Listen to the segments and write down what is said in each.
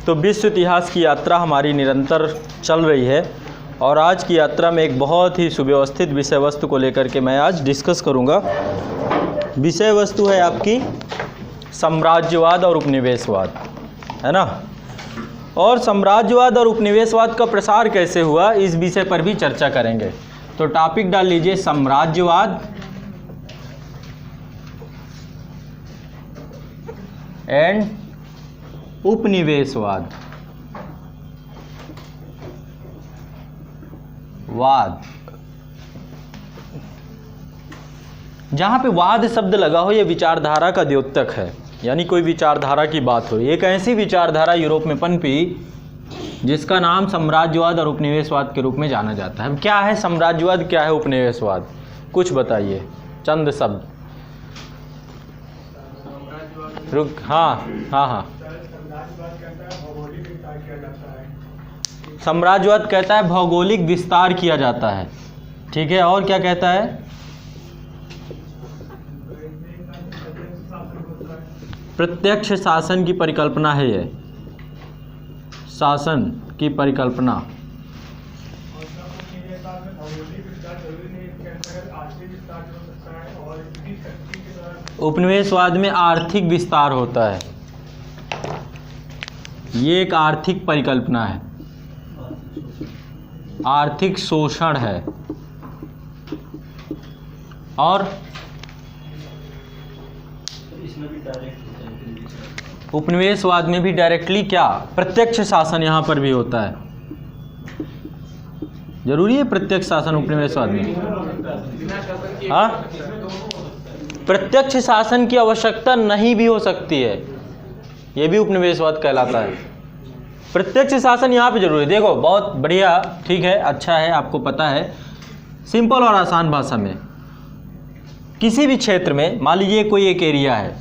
तो विश्व इतिहास की यात्रा हमारी निरंतर चल रही है और आज की यात्रा में एक बहुत ही सुव्यवस्थित विषय वस्तु को लेकर के मैं आज डिस्कस करूंगा। विषय वस्तु है आपकी साम्राज्यवाद और उपनिवेशवाद, है ना। और साम्राज्यवाद और उपनिवेशवाद का प्रसार कैसे हुआ, इस विषय पर भी चर्चा करेंगे। तो टॉपिक डाल लीजिए साम्राज्यवाद एंड उपनिवेशवाद। जहां पे वाद शब्द लगा हो, यह विचारधारा का द्योतक है, यानी कोई विचारधारा की बात हो रही है। एक ऐसी विचारधारा यूरोप में पनपी जिसका नाम साम्राज्यवाद और उपनिवेशवाद के रूप में जाना जाता है। क्या है साम्राज्यवाद, क्या है उपनिवेशवाद, कुछ बताइए चंद शब्द। हाँ। साम्राज्यवाद कहता है भौगोलिक विस्तार किया जाता है, ठीक है। और क्या कहता है? प्रत्यक्ष शासन की परिकल्पना है, ये शासन की परिकल्पना। उपनिवेशवाद में आर्थिक विस्तार होता है, ये एक आर्थिक परिकल्पना है, आर्थिक शोषण है। और उपनिवेशवाद में भी डायरेक्टली क्या, प्रत्यक्ष शासन यहां पर भी होता है। जरूरी है प्रत्यक्ष शासन उपनिवेशवाद में? हाँ, प्रत्यक्ष शासन की आवश्यकता नहीं भी हो सकती है, यह भी उपनिवेशवाद कहलाता है। प्रत्यक्ष शासन यहाँ पे जरूरी है। देखो बहुत बढ़िया, ठीक है, अच्छा है, आपको पता है। सिंपल और आसान भाषा में, किसी भी क्षेत्र में मान लीजिए कोई एक एरिया है,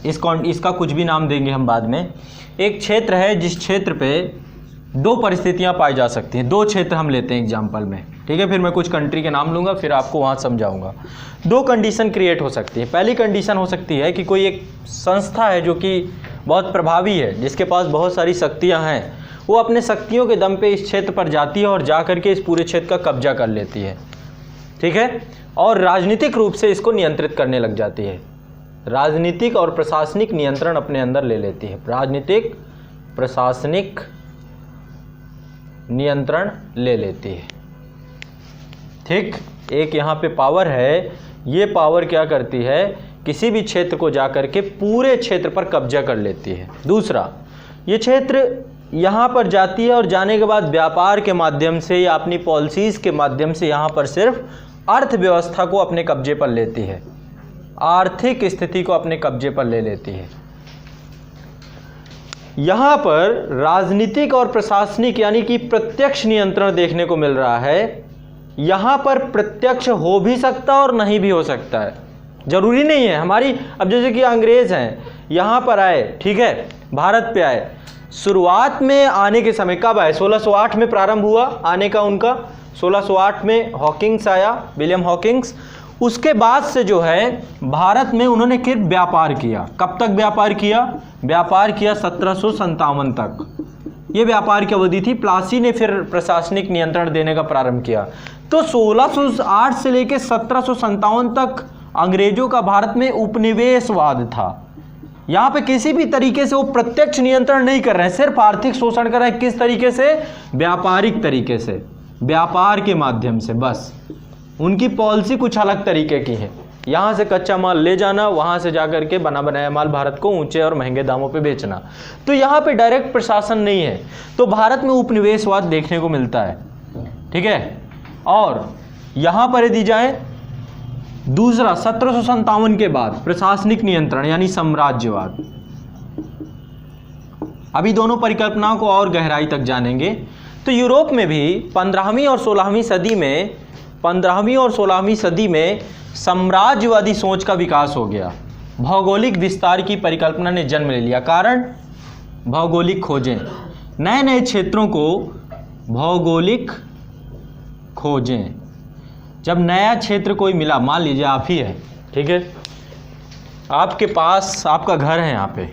इसका कुछ भी नाम देंगे हम बाद में। एक क्षेत्र है जिस क्षेत्र पे दो परिस्थितियां पाई जा सकती हैं। दो क्षेत्र हम लेते हैं एग्जाम्पल में, ठीक है। फिर मैं कुछ कंट्री के नाम लूँगा, फिर आपको वहाँ समझाऊंगा। दो कंडीशन क्रिएट हो सकती है। पहली कंडीशन हो सकती है कि कोई एक संस्था है जो कि बहुत प्रभावी है, जिसके पास बहुत सारी शक्तियाँ हैं, वो अपने शक्तियों के दम पे इस क्षेत्र पर जाती है और जा करके इस पूरे क्षेत्र का कब्जा कर लेती है, ठीक है। और राजनीतिक रूप से इसको नियंत्रित करने लग जाती है। राजनीतिक और प्रशासनिक नियंत्रण अपने अंदर ले लेती है। राजनीतिक प्रशासनिक नियंत्रण ले लेती है, ठीक। एक यहाँ पे पावर है, ये पावर क्या करती है, किसी भी क्षेत्र को जा करके पूरे क्षेत्र पर कब्जा कर लेती है। दूसरा, ये क्षेत्र यहाँ पर जाती है और जाने के बाद व्यापार के माध्यम से या अपनी पॉलिसीज़ के माध्यम से यहाँ पर सिर्फ अर्थव्यवस्था को अपने कब्जे पर लेती है, आर्थिक स्थिति को अपने कब्जे पर ले लेती है। यहाँ पर राजनीतिक और प्रशासनिक यानी कि प्रत्यक्ष नियंत्रण देखने को मिल रहा है। यहाँ पर प्रत्यक्ष हो भी सकता और नहीं भी हो सकता है, जरूरी नहीं है। हमारी अब जैसे कि अंग्रेज हैं, यहाँ पर आए, ठीक है, भारत पे आए। शुरुआत में आने के समय कब आए? 1608 में प्रारंभ हुआ आने का उनका। 1608 में हॉकिंग्स आया, विलियम हॉकिंग्स। उसके बाद से जो है भारत में उन्होंने फिर व्यापार किया। कब तक व्यापार किया? व्यापार किया 1757 तक, ये व्यापार की अवधि थी। प्लासी ने फिर प्रशासनिक नियंत्रण देने का प्रारंभ किया। तो 1608 से लेकर 1757 तक अंग्रेजों का भारत में उपनिवेशवाद था। यहाँ पे किसी भी तरीके से वो प्रत्यक्ष नियंत्रण नहीं कर रहे हैं, सिर्फ आर्थिक शोषण कर रहे हैं। किस तरीके से? व्यापारिक तरीके से, व्यापार के माध्यम से। बस उनकी पॉलिसी कुछ अलग तरीके की है। यहाँ से कच्चा माल ले जाना, वहाँ से जाकर के बना बनाया माल भारत को ऊंचे और महंगे दामों पे बेचना। तो यहाँ पे डायरेक्ट प्रशासन नहीं है, तो भारत में उपनिवेशवाद देखने को मिलता है, ठीक है। और यहाँ पर यदि जाए दूसरा, 1757 के बाद प्रशासनिक नियंत्रण यानी साम्राज्यवाद। अभी दोनों परिकल्पनाओं को और गहराई तक जानेंगे। तो यूरोप में भी 15वीं और 16वीं सदी में साम्राज्यवादी सोच का विकास हो गया। भौगोलिक विस्तार की परिकल्पना ने जन्म ले लिया। कारण, भौगोलिक खोजें, नए नए क्षेत्रों को भौगोलिक खोजें। जब नया क्षेत्र कोई मिला, मान लीजिए आप ही है, ठीक है, आपके पास आपका घर है यहाँ पे,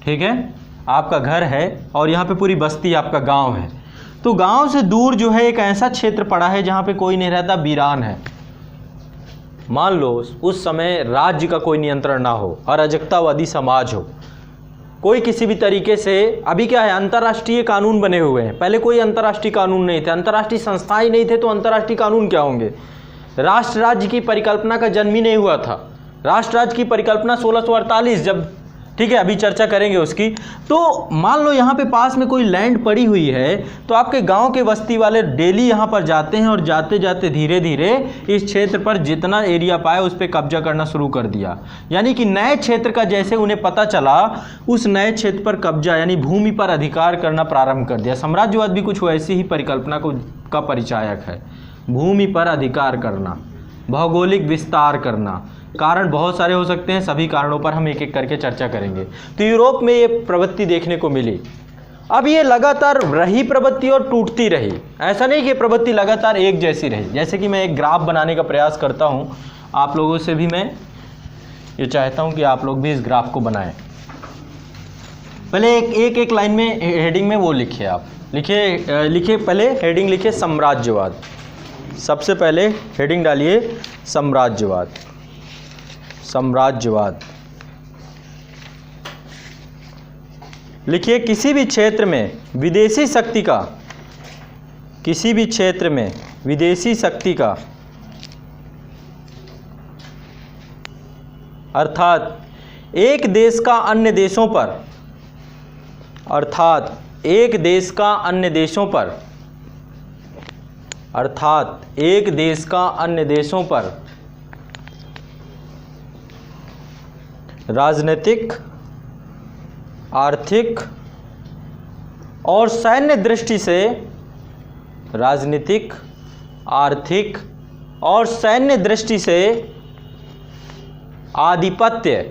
ठीक है, आपका घर है और यहाँ पे पूरी बस्ती आपका गांव है, तो गांव से दूर जो है एक ऐसा क्षेत्र पड़ा है जहाँ पे कोई नहीं रहता, वीरान है। मान लो उस समय राज्य का कोई नियंत्रण ना हो, अराजकतावादी समाज हो, कोई किसी भी तरीके से, अभी क्या है अंतर्राष्ट्रीय कानून बने हुए हैं, पहले कोई अंतर्राष्ट्रीय कानून नहीं थे, अंतर्राष्ट्रीय संस्थाएं नहीं थे, तो अंतर्राष्ट्रीय कानून क्या होंगे। राष्ट्र राज्य की परिकल्पना का जन्म ही नहीं हुआ था। राष्ट्र राज्य की परिकल्पना 1648 जब, ठीक है अभी चर्चा करेंगे उसकी। तो मान लो यहाँ पे पास में कोई लैंड पड़ी हुई है, तो आपके गांव के बस्ती वाले डेली यहाँ पर जाते हैं और जाते जाते धीरे धीरे इस क्षेत्र पर जितना एरिया पाए उस पर कब्जा करना शुरू कर दिया। यानी कि नए क्षेत्र का जैसे उन्हें पता चला, उस नए क्षेत्र पर कब्जा यानी भूमि पर अधिकार करना प्रारंभ कर दिया। साम्राज्यवाद भी कुछ वैसी ही परिकल्पना का परिचायक है। भूमि पर अधिकार करना, भौगोलिक विस्तार करना, कारण बहुत सारे हो सकते हैं, सभी कारणों पर हम एक एक करके चर्चा करेंगे। तो यूरोप में ये प्रवृत्ति देखने को मिली। अब ये लगातार रही प्रवृत्ति और टूटती रही, ऐसा नहीं कि प्रवृत्ति लगातार एक जैसी रही। जैसे कि मैं एक ग्राफ बनाने का प्रयास करता हूँ, आप लोगों से भी मैं ये चाहता हूँ कि आप लोग भी इस ग्राफ को बनाएं। पहले एक लाइन में हेडिंग में वो लिखिए, आप लिखिए पहले हेडिंग लिखिए साम्राज्यवाद। सबसे पहले हेडिंग डालिए साम्राज्यवाद। साम्राज्यवाद लिखिए किसी भी क्षेत्र में विदेशी शक्ति का, किसी भी क्षेत्र में विदेशी शक्ति का, अर्थात एक देश का अन्य देशों पर, अर्थात एक देश का अन्य देशों पर, अर्थात एक देश का अन्य देशों पर राजनीतिक, आर्थिक और सैन्य दृष्टि से, राजनीतिक, आर्थिक और सैन्य दृष्टि से आधिपत्य,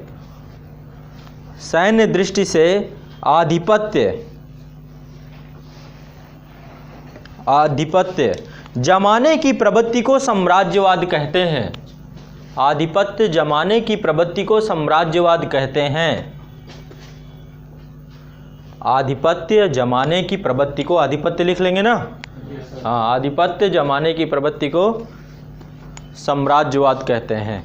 सैन्य दृष्टि से आधिपत्य, आधिपत्य जमाने की प्रवृत्ति को साम्राज्यवाद कहते हैं। आधिपत्य जमाने की प्रवृत्ति को साम्राज्यवाद कहते हैं। आधिपत्य जमाने की प्रवृत्ति को, आधिपत्य लिख लेंगे ना, हाँ, आधिपत्य जमाने की प्रवृत्ति को साम्राज्यवाद कहते हैं,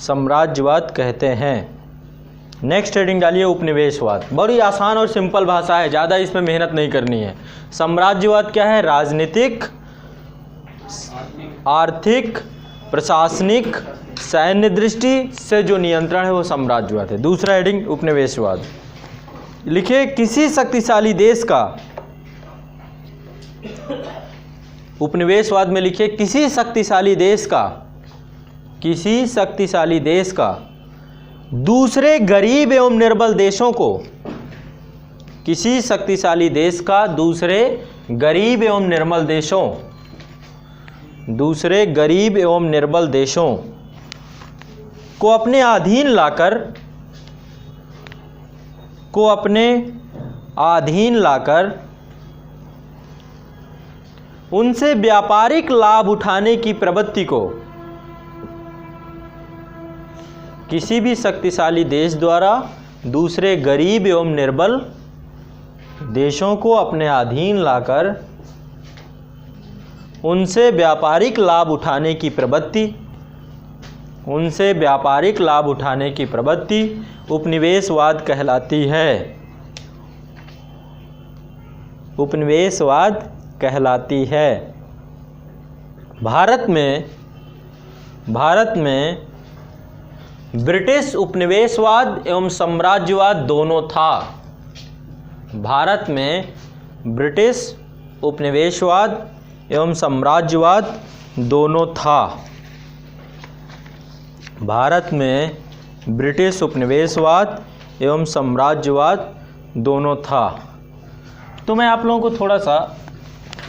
साम्राज्यवाद कहते हैं। नेक्स्ट हेडिंग डालिए उपनिवेशवाद। बड़ी आसान और सिंपल भाषा है, ज़्यादा इसमें मेहनत नहीं करनी है। साम्राज्यवाद क्या है? राजनीतिक, आर्थिक, प्रशासनिक, सैन्य दृष्टि से जो नियंत्रण है वो साम्राज्यवाद है। दूसरा हेडिंग उपनिवेशवाद। लिखिए किसी शक्तिशाली देश का, उपनिवेशवाद में लिखिए किसी शक्तिशाली देश का, किसी शक्तिशाली देश का दूसरे गरीब एवं निर्बल देशों को, किसी शक्तिशाली देश का दूसरे गरीब एवं निर्बल देशों, दूसरे गरीब एवं निर्बल देशों को अपने अधीन लाकर, को अपने अधीन लाकर उनसे व्यापारिक लाभ उठाने की प्रवृत्ति को, किसी भी शक्तिशाली देश द्वारा दूसरे गरीब एवं निर्बल देशों को अपने अधीन लाकर उनसे व्यापारिक लाभ उठाने की प्रवृत्ति, उनसे व्यापारिक लाभ उठाने की प्रवृत्ति उपनिवेशवाद कहलाती है। उपनिवेशवाद कहलाती है। भारत में ब्रिटिश उपनिवेशवाद एवं साम्राज्यवाद दोनों था। भारत में ब्रिटिश उपनिवेशवाद एवं साम्राज्यवाद दोनों था। भारत में ब्रिटिश उपनिवेशवाद एवं साम्राज्यवाद दोनों था। तो मैं आप लोगों को थोड़ा सा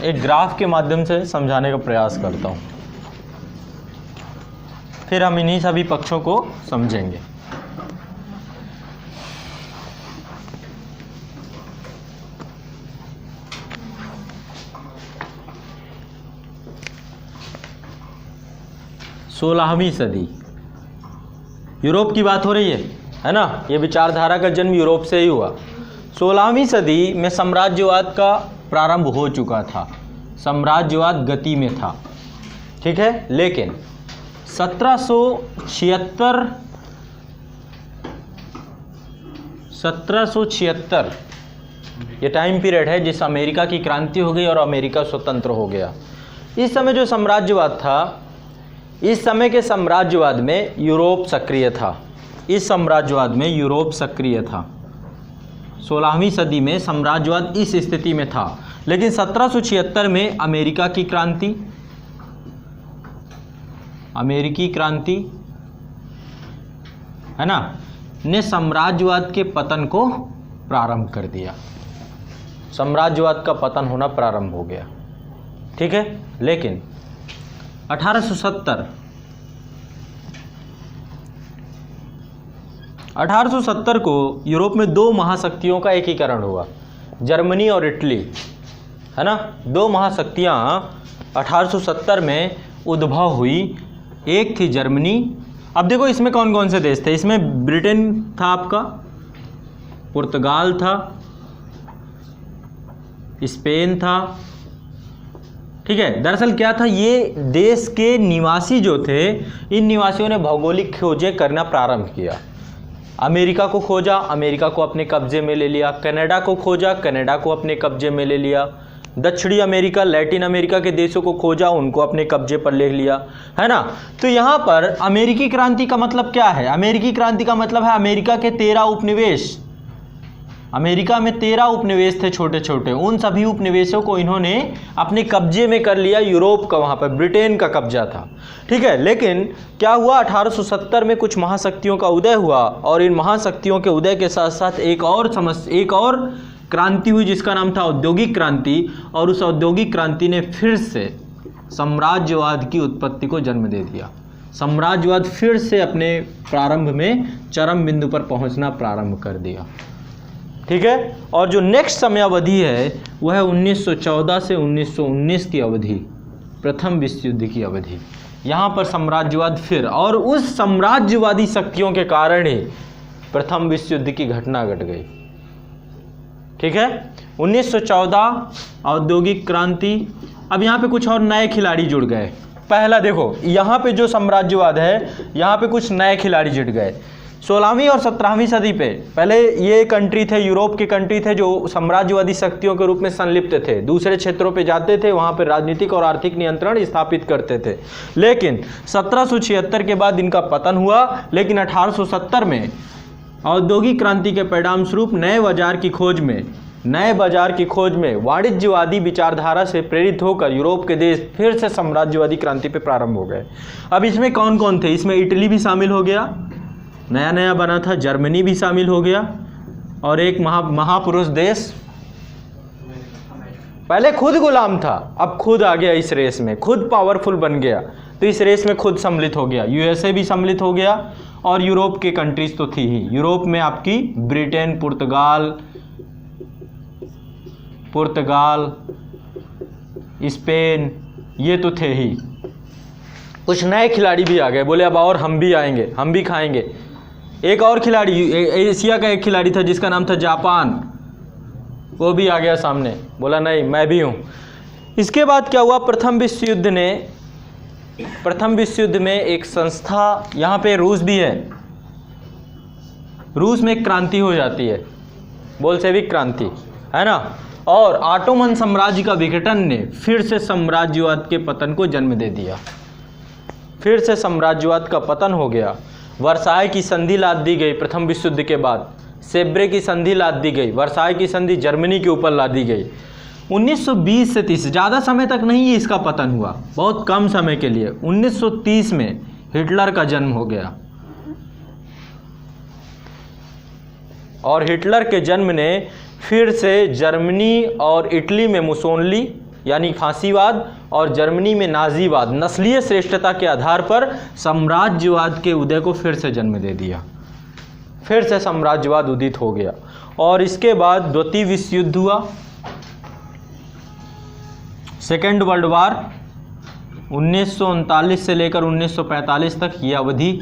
एक ग्राफ के माध्यम से समझाने का प्रयास करता हूँ, फिर हम इन्हीं सभी पक्षों को समझेंगे। सोलहवीं सदी, यूरोप की बात हो रही है है ना, ये विचारधारा का जन्म यूरोप से ही हुआ। 16वीं सदी में साम्राज्यवाद का प्रारंभ हो चुका था, साम्राज्यवाद गति में था, ठीक है। लेकिन 1776 ये टाइम पीरियड है जिस अमेरिका की क्रांति हो गई और अमेरिका स्वतंत्र हो गया। इस समय जो साम्राज्यवाद था, इस समय के साम्राज्यवाद में यूरोप सक्रिय था, इस साम्राज्यवाद में यूरोप सक्रिय था। 16वीं सदी में साम्राज्यवाद इस स्थिति में था। लेकिन 1776 में अमेरिकी क्रांति है ना, ने साम्राज्यवाद के पतन को प्रारंभ कर दिया, साम्राज्यवाद का पतन होना प्रारंभ हो गया, ठीक है। लेकिन 1870 को यूरोप में दो महाशक्तियों का एकीकरण हुआ, जर्मनी और इटली, है ना। दो महाशक्तियाँ 1870 में उद्भव हुई। एक थी जर्मनी। अब देखो इसमें कौन कौन से देश थे, इसमें ब्रिटेन था, आपका पुर्तगाल था, स्पेन था, ठीक है। दरअसल क्या था, ये देश के निवासी जो थे, इन निवासियों ने भौगोलिक खोजें करना प्रारंभ किया। अमेरिका को खोजा, अमेरिका को अपने कब्जे में ले लिया। कनाडा को खोजा, कनाडा को अपने कब्जे में ले लिया। दक्षिणी अमेरिका, लैटिन अमेरिका के देशों को खोजा, उनको अपने कब्जे पर ले लिया, है ना। तो यहाँ पर अमेरिकी क्रांति का मतलब क्या है? अमेरिकी क्रांति का मतलब है अमेरिका के 13 उपनिवेश, अमेरिका में 13 उपनिवेश थे छोटे छोटे, उन सभी उपनिवेशों को इन्होंने अपने कब्जे में कर लिया। यूरोप का, वहाँ पर ब्रिटेन का कब्जा था, ठीक है। लेकिन क्या हुआ, 1870 में कुछ महाशक्तियों का उदय हुआ और इन महाशक्तियों के उदय के साथ साथ एक और क्रांति हुई जिसका नाम था औद्योगिक क्रांति। और उस औद्योगिक क्रांति ने फिर से साम्राज्यवाद की उत्पत्ति को जन्म दे दिया। साम्राज्यवाद फिर से अपने प्रारंभ में चरम बिंदु पर पहुंचना प्रारंभ कर दिया, ठीक है। और जो नेक्स्ट समय अवधि है वह है 1914 से 1919 की अवधि, प्रथम विश्व युद्ध की अवधि। यहाँ पर साम्राज्यवाद फिर, और उस साम्राज्यवादी शक्तियों के कारण ही प्रथम विश्व युद्ध की घटना घट गई, ठीक है। 1914 औद्योगिक क्रांति। अब यहाँ पे कुछ और नए खिलाड़ी जुड़ गए। पहला देखो, यहाँ पे जो साम्राज्यवाद है, यहाँ पे कुछ नए खिलाड़ी जुड़ गए। 16वीं और 17वीं सदी पे पहले ये कंट्री थे, यूरोप के कंट्री थे जो साम्राज्यवादी शक्तियों के रूप में संलिप्त थे, दूसरे क्षेत्रों पे जाते थे, वहाँ पे राजनीतिक और आर्थिक नियंत्रण स्थापित करते थे। लेकिन 1776 के बाद इनका पतन हुआ। लेकिन 1870 में औद्योगिक क्रांति के परिणाम स्वरूप नए बाजार की खोज में वाणिज्यवादी विचारधारा से प्रेरित होकर यूरोप के देश फिर से साम्राज्यवादी क्रांति पे प्रारंभ हो गए। अब इसमें कौन कौन थे? इसमें इटली भी शामिल हो गया, नया नया बना था। जर्मनी भी शामिल हो गया, और एक महापुरुष देश पहले खुद गुलाम था, अब खुद आ गया इस रेस में, खुद पावरफुल बन गया, तो इस रेस में खुद सम्मिलित हो गया। यूएसए भी सम्मिलित हो गया, और यूरोप के कंट्रीज तो थी ही। यूरोप में आपकी ब्रिटेन, पुर्तगाल, स्पेन, ये तो थे ही। कुछ नए खिलाड़ी भी आ गए, बोले अब और हम भी आएंगे, हम भी खाएंगे। एक और खिलाड़ी, एशिया का एक खिलाड़ी था जिसका नाम था जापान, वो भी आ गया सामने, बोला नहीं मैं भी हूँ। इसके बाद क्या हुआ, प्रथम विश्व युद्ध में एक संस्था, यहाँ पे रूस भी है, रूस में एक क्रांति हो जाती है, बोल्शेविक क्रांति, है ना। और ऑटोमन साम्राज्य का विघटन ने फिर से साम्राज्यवाद के पतन को जन्म दे दिया, फिर से साम्राज्यवाद का पतन हो गया। वर्साय की संधि लाद दी गई प्रथम विश्व युद्ध के बाद, सेब्रे की संधि लाद दी गई, वर्साय की संधि जर्मनी के ऊपर लाद दी गई। 1920 से 30, ज़्यादा समय तक नहीं इसका पतन हुआ, बहुत कम समय के लिए। 1930 में हिटलर का जन्म हो गया, और हिटलर के जन्म ने फिर से जर्मनी और इटली में मुसोलिनी यानी फांसीवाद, और जर्मनी में नाजीवाद, नस्लीय श्रेष्ठता के आधार पर साम्राज्यवाद के उदय को फिर से जन्म दे दिया, फिर से साम्राज्यवाद उदित हो गया। और इसके बाद द्वितीय विश्व युद्ध हुआ, सेकेंड वर्ल्ड वार, 1939 से लेकर 1945 तक ये अवधि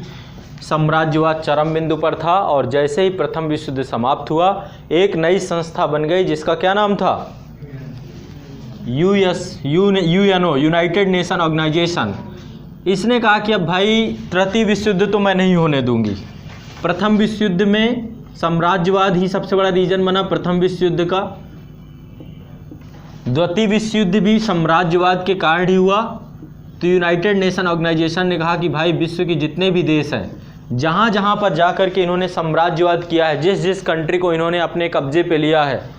साम्राज्यवाद चरम बिंदु पर था और जैसे ही प्रथम विश्व युद्ध समाप्त हुआ एक नई संस्था बन गई जिसका क्या नाम था, यूएनओ, यूनाइटेड नेशन ऑर्गेनाइजेशन। इसने कहा कि अब भाई तृतीय विश्व युद्ध तो मैं नहीं होने दूंगी। प्रथम विश्व युद्ध में साम्राज्यवाद ही सबसे बड़ा रीजन बना प्रथम विश्व युद्ध का, द्वितीय विश्व युद्ध भी साम्राज्यवाद के कारण ही हुआ। तो यूनाइटेड नेशन ऑर्गेनाइजेशन ने कहा कि भाई विश्व के जितने भी देश हैं, जहाँ जहाँ पर जा कर के इन्होंने साम्राज्यवाद किया है, जिस जिस कंट्री को इन्होंने अपने कब्जे पे लिया है,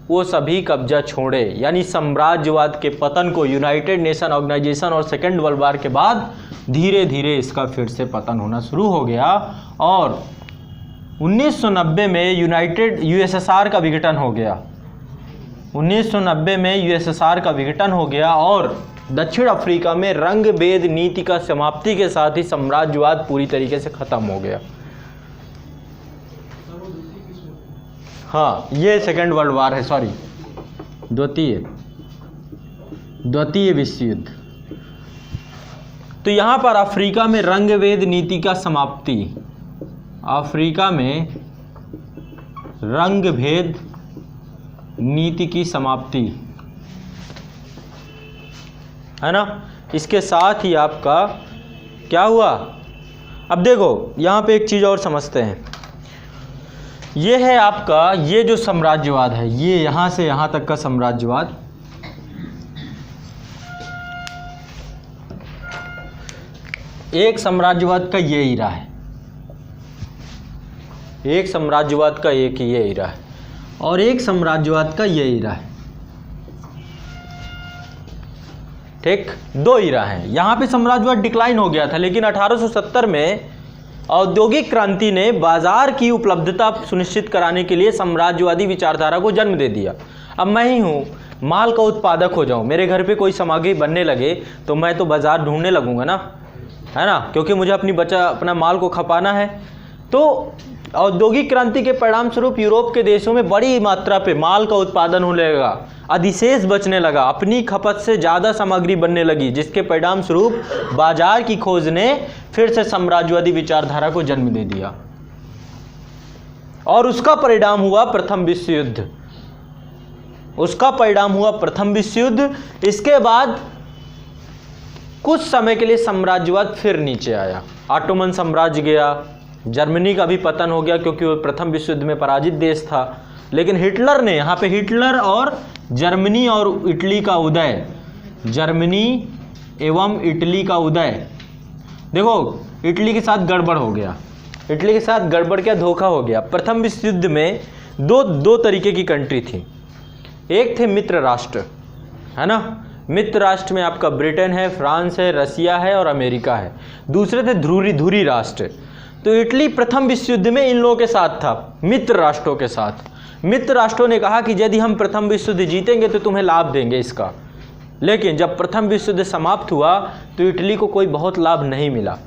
वो सभी कब्जा छोड़े। यानी साम्राज्यवाद के पतन को यूनाइटेड नेशन ऑर्गेनाइजेशन और सेकेंड वर्ल्ड वॉर के बाद धीरे धीरे इसका फिर से पतन होना शुरू हो गया। और 1990 में यूएसएसआर का विघटन हो गया। 1990 में यूएसएसआर का विघटन हो गया और दक्षिण अफ्रीका में रंग भेद नीति का समाप्ति के साथ ही साम्राज्यवाद पूरी तरीके से खत्म हो गया। हाँ, ये सेकेंड वर्ल्ड वॉर है, सॉरी, द्वितीय विश्व युद्ध। तो यहाँ पर अफ्रीका में रंग भेद नीति का समाप्ति, अफ्रीका में रंग भेद नीति की समाप्ति है ना। इसके साथ ही आपका क्या हुआ, अब देखो यहाँ पे एक चीज़ और समझते हैं। ये है आपका ये जो साम्राज्यवाद है, ये यहाँ से यहाँ तक का साम्राज्यवाद, एक साम्राज्यवाद का ये ईरा है, एक साम्राज्यवाद का एक ये ईरा है और एक साम्राज्यवाद का ये ईरा है। ठीक, दो ईरा हैं। यहाँ पे साम्राज्यवाद डिक्लाइन हो गया था, लेकिन 1870 में औद्योगिक क्रांति ने बाजार की उपलब्धता सुनिश्चित कराने के लिए साम्राज्यवादी विचारधारा को जन्म दे दिया। अब मैं ही हूँ, माल का उत्पादक हो जाऊँ, मेरे घर पे कोई सामग्री बनने लगे तो मैं तो बाजार ढूंढने लगूंगा ना, है ना, क्योंकि मुझे अपना माल को खपाना है। तो औद्योगिक क्रांति के परिणाम स्वरूप यूरोप के देशों में बड़ी मात्रा पे माल का उत्पादन होने लगा, अधिशेष बचने लगा, अपनी खपत से ज़्यादा सामग्री बनने लगी, जिसके परिणाम स्वरूप बाजार की खोज ने फिर से साम्राज्यवादी विचारधारा को जन्म दे दिया और उसका परिणाम हुआ प्रथम विश्व युद्ध। उसका परिणाम हुआ प्रथम विश्व युद्ध। इसके बाद कुछ समय के लिए साम्राज्यवाद फिर नीचे आया, ऑटोमन साम्राज्य गया, जर्मनी का भी पतन हो गया क्योंकि वो प्रथम विश्व युद्ध में पराजित देश था। लेकिन हिटलर ने, यहाँ पे हिटलर और जर्मनी और इटली का उदय, जर्मनी एवं इटली का उदय, देखो इटली के साथ गड़बड़ हो गया। इटली के साथ गड़बड़ क्या, धोखा हो गया। प्रथम विश्व युद्ध में दो तरीके की कंट्री थी। एक थे मित्र राष्ट्र, है ना, मित्र राष्ट्र में आपका ब्रिटेन है, फ्रांस है, रसिया है और अमेरिका है। दूसरे थे धुरी राष्ट्र। तो इटली प्रथम विश्व युद्ध में इन लोगों के साथ था, मित्र राष्ट्रों के साथ। मित्र राष्ट्रों ने कहा कि यदि हम प्रथम विश्व युद्ध जीतेंगे तो तुम्हें लाभ देंगे इसका। लेकिन जब प्रथम विश्व युद्ध समाप्त हुआ तो इटली को कोई बहुत लाभ नहीं मिला।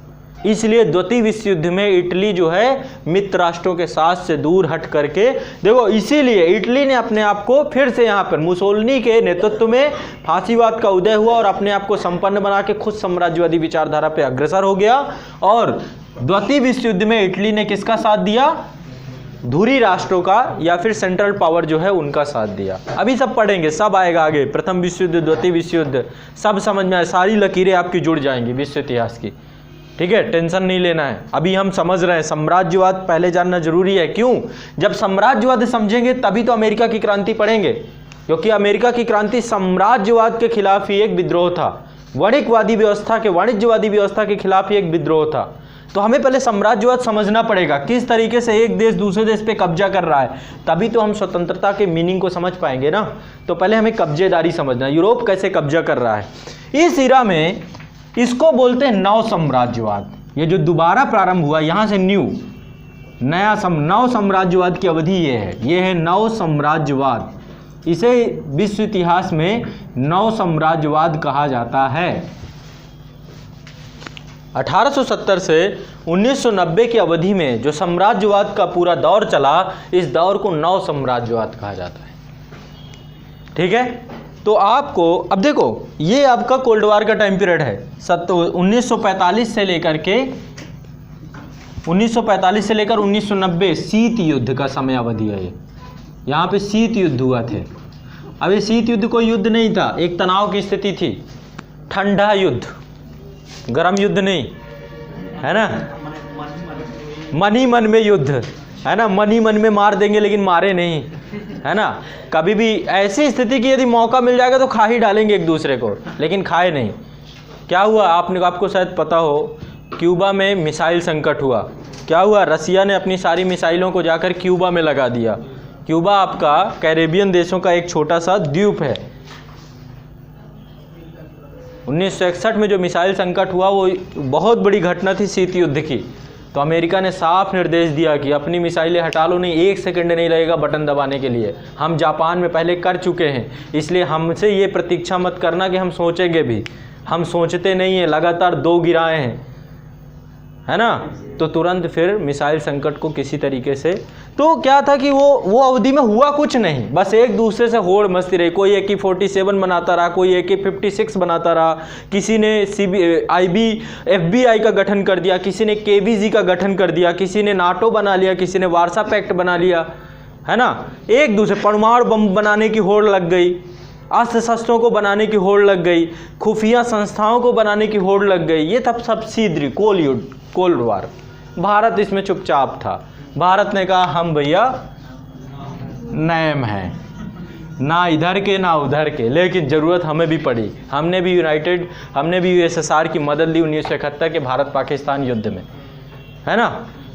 इसलिए द्वितीय विश्व युद्ध में इटली जो है मित्र राष्ट्रों के साथ से दूर हट करके, देखो इसीलिए इटली ने अपने आप को फिर से यहाँ पर मुसोलिनी के नेतृत्व में फांसीवाद का उदय हुआ और अपने आप को संपन्न बना के खुद साम्राज्यवादी विचारधारा पे अग्रसर हो गया। और द्वितीय विश्व युद्ध में इटली ने किसका साथ दिया, धुरी राष्ट्रों का या फिर सेंट्रल पावर जो है उनका साथ दिया। अभी सब पढ़ेंगे, सब आएगा आगे, प्रथम विश्व युद्ध, द्वितीय विश्व युद्ध, सब समझ में आए, सारी लकीरें आपकी जुड़ जाएंगी विश्व इतिहास की। ठीक है, टेंशन नहीं लेना है। अभी हम समझ रहे हैं साम्राज्यवाद पहले जानना जरूरी है। क्यों, जब साम्राज्यवाद समझेंगे तभी तो अमेरिका की क्रांति पढ़ेंगे, क्योंकि अमेरिका की क्रांति साम्राज्यवाद के खिलाफ ही एक विद्रोह था, वाणिज्यवादी व्यवस्था के खिलाफ ही एक विद्रोह था। तो हमें पहले साम्राज्यवाद समझना पड़ेगा, किस तरीके से एक देश दूसरे देश पे कब्जा कर रहा है, तभी तो हम स्वतंत्रता के मीनिंग को समझ पाएंगे ना। तो पहले हमें कब्जेदारी समझना, यूरोप कैसे कब्जा कर रहा है। इस इरा में इसको बोलते हैं नव साम्राज्यवाद। ये जो दोबारा प्रारंभ हुआ यहाँ से नव साम्राज्यवाद की अवधि ये है नव साम्राज्यवाद। इसे विश्व इतिहास में नव साम्राज्यवाद कहा जाता है। 1870 से 1990 की अवधि में जो साम्राज्यवाद का पूरा दौर चला, इस दौर को नव साम्राज्यवाद कहा जाता है। ठीक है, तो आपको अब देखो, ये आपका कोल्ड वार का टाइम पीरियड है, 1945 से लेकर के 1945 से लेकर 1990 शीत युद्ध का समय अवधि है ये। यहाँ पे शीत युद्ध हुआ थे। अब ये शीत युद्ध कोई युद्ध नहीं था, एक तनाव की स्थिति थी, ठंडा युद्ध, गर्म युद्ध नहीं, है ना, मन ही मन में युद्ध, है ना, मन ही मन में मार देंगे लेकिन मारे नहीं, है ना। कभी भी ऐसी स्थिति की यदि मौका मिल जाएगा तो खा ही डालेंगे एक दूसरे को, लेकिन खाए नहीं। क्या हुआ आपको शायद पता हो, क्यूबा में मिसाइल संकट हुआ। क्या हुआ, रसिया ने अपनी सारी मिसाइलों को जाकर क्यूबा में लगा दिया। क्यूबा आपका कैरेबियन देशों का एक छोटा सा द्वीप है। 1961 में जो मिसाइल संकट हुआ वो बहुत बड़ी घटना थी शीत युद्ध की। तो अमेरिका ने साफ निर्देश दिया कि अपनी मिसाइलें हटा लो, नहीं 1 सेकंड नहीं लगेगा बटन दबाने के लिए। हम जापान में पहले कर चुके हैं, इसलिए हमसे ये प्रतीक्षा मत करना कि हम सोचेंगे भी, हम सोचते नहीं हैं, लगातार 2 गिराए हैं, है ना। तो तुरंत फिर मिसाइल संकट को किसी तरीके से, तो क्या था कि वो अवधि में हुआ कुछ नहीं, बस एक दूसरे से होड़ मस्ती रही। कोई AK-47 बनाता रहा, कोई AK-56 बनाता रहा, किसी ने FBI का गठन कर दिया, किसी ने KBG का गठन कर दिया, किसी ने नाटो बना लिया, किसी ने वार्सा पैक्ट बना लिया, है ना। एक दूसरे परमाणु बम बनाने की होड़ लग गई, अस्त्र शस्त्रों को बनाने की होड़ लग गई, खुफिया संस्थाओं को बनाने की होड़ लग गई। ये तब सब सीधरी कोल्ड वार। भारत इसमें चुपचाप था। भारत ने कहा हम भैया नैम हैं, ना इधर के ना उधर के, लेकिन ज़रूरत हमें भी पड़ी। हमने भी USSR की मदद ली 1971 के भारत पाकिस्तान युद्ध में, है ना।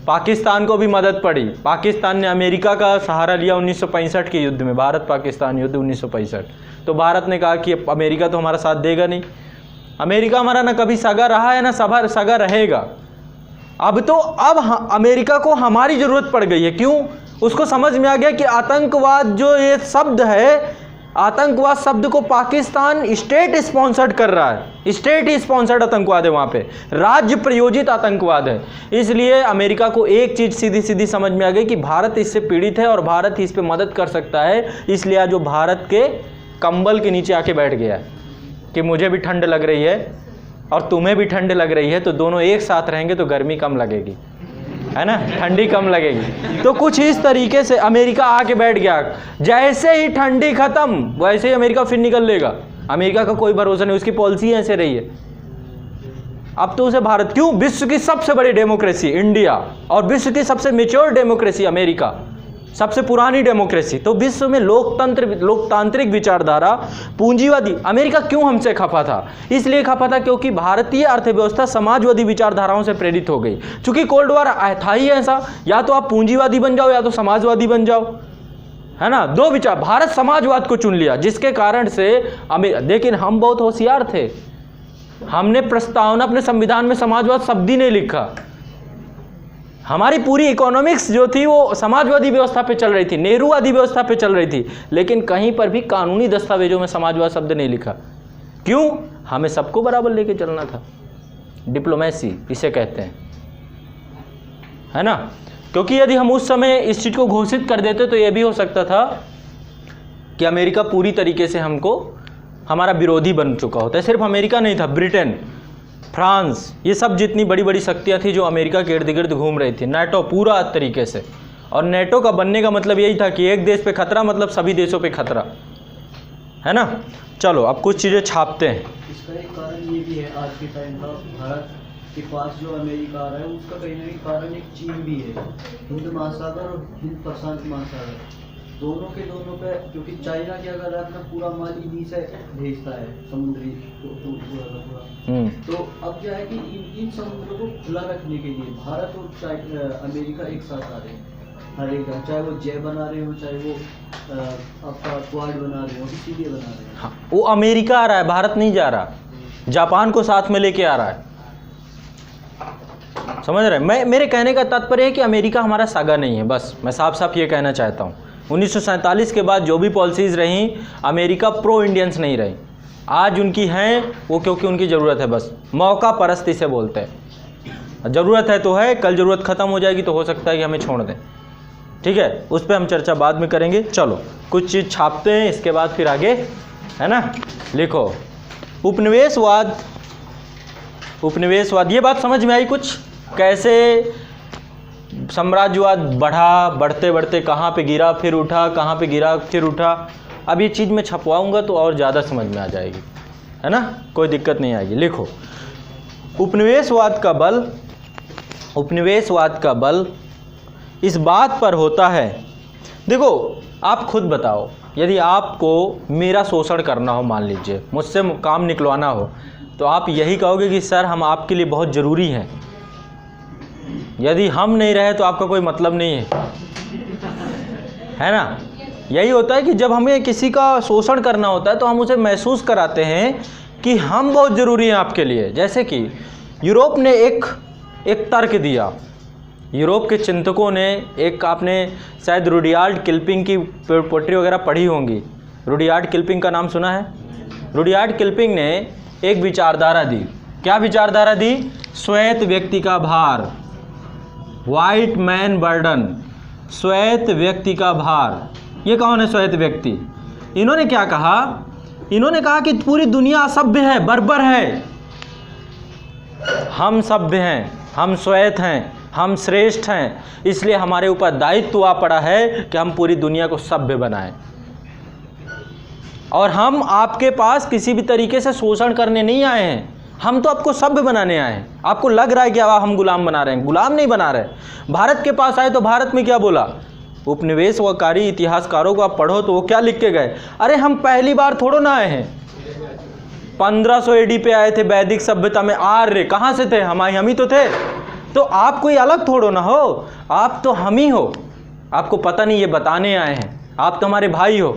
पाकिस्तान को भी मदद पड़ी। पाकिस्तान ने अमेरिका का सहारा लिया 1965 के युद्ध में, भारत पाकिस्तान युद्ध 1965। तो भारत ने कहा कि अमेरिका तो हमारा साथ देगा नहीं। अमेरिका हमारा ना कभी सगा रहा है ना सगा रहेगा। अब अमेरिका को हमारी ज़रूरत पड़ गई है। क्यों? उसको समझ में आ गया कि आतंकवाद जो ये शब्द है, आतंकवाद शब्द को पाकिस्तान स्टेट स्पॉन्सर्ड कर रहा है। स्टेट ही स्पॉन्सर्ड आतंकवाद है, वहाँ पे राज्य प्रयोजित आतंकवाद है। इसलिए अमेरिका को एक चीज़ सीधी सीधी समझ में आ गई कि भारत इससे पीड़ित है और भारत ही इस पर मदद कर सकता है। इसलिए आज वो भारत के कंबल के नीचे आके बैठ गया है कि मुझे भी ठंड लग रही है और तुम्हें भी ठंड लग रही है, तो दोनों एक साथ रहेंगे तो गर्मी कम लगेगी, है ना, ठंडी कम लगेगी। तो कुछ इस तरीके से अमेरिका आके बैठ गया। जैसे ही ठंडी खत्म वैसे ही अमेरिका फिर निकल लेगा। अमेरिका का कोई भरोसा नहीं, उसकी पॉलिसी ऐसे रही है। अब तो उसे भारत, क्यों, विश्व की सबसे बड़ी डेमोक्रेसी इंडिया और विश्व की सबसे मैच्योर डेमोक्रेसी अमेरिका, सबसे पुरानी डेमोक्रेसी, तो विश्व में लोकतांत्रिक विचारधारा, पूंजीवादी। अमेरिका क्यों हमसे खफा था? इसलिए खफा था क्योंकि भारतीय अर्थव्यवस्था समाजवादी विचारधाराओं से प्रेरित हो गई। चूंकि कोल्ड वॉर था ही ऐसा, या तो आप पूंजीवादी बन जाओ या तो समाजवादी बन जाओ, है ना, 2 विचार। भारत समाजवाद को चुन लिया, जिसके कारण से लेकिन हम बहुत होशियार थे। हमने प्रस्तावना अपने संविधान में समाजवाद शब्द ही नहीं लिखा। हमारी पूरी इकोनॉमिक्स जो थी वो समाजवादी व्यवस्था पे चल रही थी, नेहरूवादी व्यवस्था पे चल रही थी, लेकिन कहीं पर भी कानूनी दस्तावेजों में समाजवाद शब्द नहीं लिखा। क्यों? हमें सबको बराबर लेके चलना था। डिप्लोमेसी इसे कहते हैं, है ना। क्योंकि यदि हम उस समय इस चीज़ को घोषित कर देते तो यह भी हो सकता था कि अमेरिका पूरी तरीके से हमारा विरोधी बन चुका होता है। सिर्फ अमेरिका नहीं था, ब्रिटेन, फ्रांस, ये सब जितनी बड़ी बड़ी शक्तियाँ थी जो अमेरिका के इर्द गिर्द घूम रही थी, नाटो पूरा तरीके से। और नाटो का बनने का मतलब यही था कि एक देश पे खतरा मतलब सभी देशों पे खतरा, है ना। चलो अब कुछ चीज़ें छापते हैं। इसका एक कारण ये भी है, आज के टाइम का भारत के पास जो अमेरिका आ रहा है उसका कहीं ना कहीं कारण एक चीन भी है। हिंद महासागर और हिंद प्रशांत महासागर दोनों पे, क्योंकि चाइना क्या कर रहा है अपना पूरा माल इन्हीं से भेजता है, समुद्री पूरा का पूरा। तो अब क्या है कि इन समुद्रों को खुला रखने के लिए भारत और अमेरिका एक साथ आ रहे हैं। हर एक जगह, चाहे वो जय बना रहे हो, चाहे वो आपका क्वाड बना रहे हो, सीधे बना रहे हैं। हाँ, वो अमेरिका आ रहा है, भारत नहीं जा रहा। जापान को साथ में लेके आ रहा है, समझ रहे हैं। मेरे कहने का तात्पर्य है कि अमेरिका हमारा सागा नहीं है, बस मैं साफ साफ ये कहना चाहता हूँ। 1947 के बाद जो भी पॉलिसीज़ रहीं, अमेरिका प्रो इंडियंस नहीं रही। आज उनकी हैं वो क्योंकि उनकी ज़रूरत है, बस मौका परस्ती से बोलते हैं। ज़रूरत है तो है, कल ज़रूरत ख़त्म हो जाएगी तो हो सकता है कि हमें छोड़ दें, ठीक है। उस पर हम चर्चा बाद में करेंगे। चलो कुछ चीज़ छापते हैं, इसके बाद फिर आगे, है ना। लिखो उपनिवेशवाद। ये बात समझ में आई कुछ? कैसे साम्राज्यवाद बढ़ा, बढ़ते बढ़ते कहाँ पे गिरा फिर उठा, कहाँ पे गिरा फिर उठा। अब ये चीज़ मैं छपवाऊँगा तो और ज़्यादा समझ में आ जाएगी, है ना, कोई दिक्कत नहीं आएगी। लिखो, उपनिवेशवाद का बल इस बात पर होता है। देखो आप खुद बताओ, यदि आपको मेरा शोषण करना हो, मान लीजिए मुझसे काम निकलवाना हो, तो आप यही कहोगे कि सर हम आपके लिए बहुत ज़रूरी हैं, यदि हम नहीं रहे तो आपका कोई मतलब नहीं है ना। यही होता है कि जब हमें किसी का शोषण करना होता है तो हम उसे महसूस कराते हैं कि हम बहुत ज़रूरी हैं आपके लिए। जैसे कि यूरोप ने एक तर्क दिया, यूरोप के चिंतकों ने एक, आपने शायद रुडियार्ड किपलिंग की पोट्री वगैरह पढ़ी होंगी। रुडियार्ड किपलिंग का नाम सुना है? रुडियार्ड किपलिंग ने एक विचारधारा दी। क्या विचारधारा दी? श्वेत व्यक्ति का भार, वाइट मैन बर्डन, श्वेत व्यक्ति का भार। ये कौन है श्वेत व्यक्ति? इन्होंने क्या कहा? इन्होंने कहा कि पूरी दुनिया असभ्य है, बर्बर है, हम सभ्य हैं, हम श्वेत हैं, हम श्रेष्ठ हैं, इसलिए हमारे ऊपर दायित्व आ पड़ा है कि हम पूरी दुनिया को सभ्य बनाएं। और हम आपके पास किसी भी तरीके से शोषण करने नहीं आए हैं, हम तो आपको सभ्य बनाने आए हैं। आपको लग रहा है कि अब हम गुलाम बना रहे हैं, गुलाम नहीं बना रहे। भारत के पास आए तो भारत में क्या बोला? उपनिवेशवादी इतिहासकारों को आप पढ़ो तो वो क्या लिख के गए? अरे हम पहली बार थोड़ो ना आए हैं, 1500 AD पे आए थे वैदिक सभ्यता में। आर्य कहाँ से थे? हम ही तो थे। तो आप कोई अलग थोड़ो ना हो, आप तो हम ही हो। आपको पता नहीं, ये बताने आए हैं, आप तो हमारे भाई हो,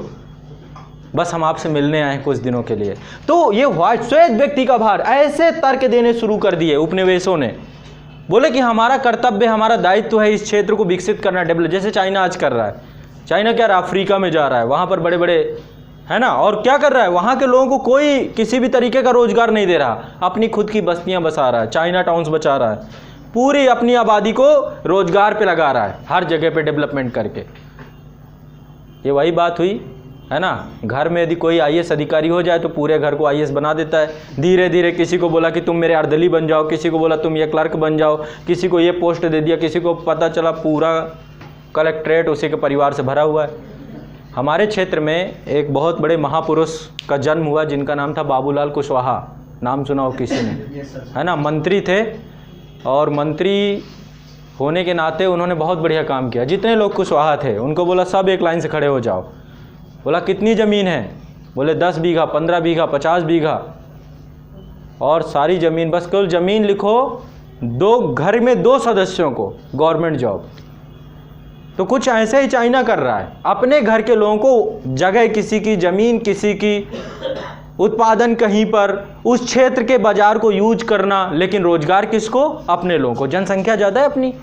बस हम आपसे मिलने आए हैं कुछ दिनों के लिए। तो ये श्वेत व्यक्ति का भार, ऐसे तर्क देने शुरू कर दिए उपनिवेशों ने। बोले कि हमारा कर्तव्य, हमारा दायित्व है इस क्षेत्र को विकसित करना, डेवलप, जैसे चाइना आज कर रहा है। चाइना क्या रहा? अफ्रीका में जा रहा है, वहाँ पर बड़े बड़े, है ना, और क्या कर रहा है? वहाँ के लोगों को कोई किसी भी तरीके का रोजगार नहीं दे रहा, अपनी खुद की बस्तियाँ बसा रहा है, चाइना टाउन्स बचा रहा है, पूरी अपनी आबादी को रोजगार पे लगा रहा है, हर जगह पे डेवलपमेंट करके। ये वही बात हुई, है ना। घर में यदि कोई IAS अधिकारी हो जाए तो पूरे घर को IAS बना देता है। धीरे धीरे किसी को बोला कि तुम मेरे अर्दली बन जाओ, किसी को बोला तुम ये क्लर्क बन जाओ, किसी को ये पोस्ट दे दिया, किसी को पता चला पूरा कलेक्ट्रेट उसी के परिवार से भरा हुआ है। हमारे क्षेत्र में एक बहुत बड़े महापुरुष का जन्म हुआ जिनका नाम था बाबूलाल कुशवाहा, नाम सुना हो किसी ने? है ना, मंत्री थे, और मंत्री होने के नाते उन्होंने बहुत बढ़िया काम किया। जितने लोग कुशवाहा थे उनको बोला सब एक लाइन से खड़े हो जाओ। बोला कितनी ज़मीन है? बोले 10 बीघा, 15 बीघा, 50 बीघा, और सारी ज़मीन, बस केवल ज़मीन लिखो, 2 घर में 2 सदस्यों को गवर्नमेंट जॉब। तो कुछ ऐसे ही चाइना कर रहा है, अपने घर के लोगों को जगह किसी की, ज़मीन किसी की, उत्पादन कहीं पर, उस क्षेत्र के बाजार को यूज करना, लेकिन रोजगार किसको? अपने लोगों को। जनसंख्या ज़्यादा है अपनी।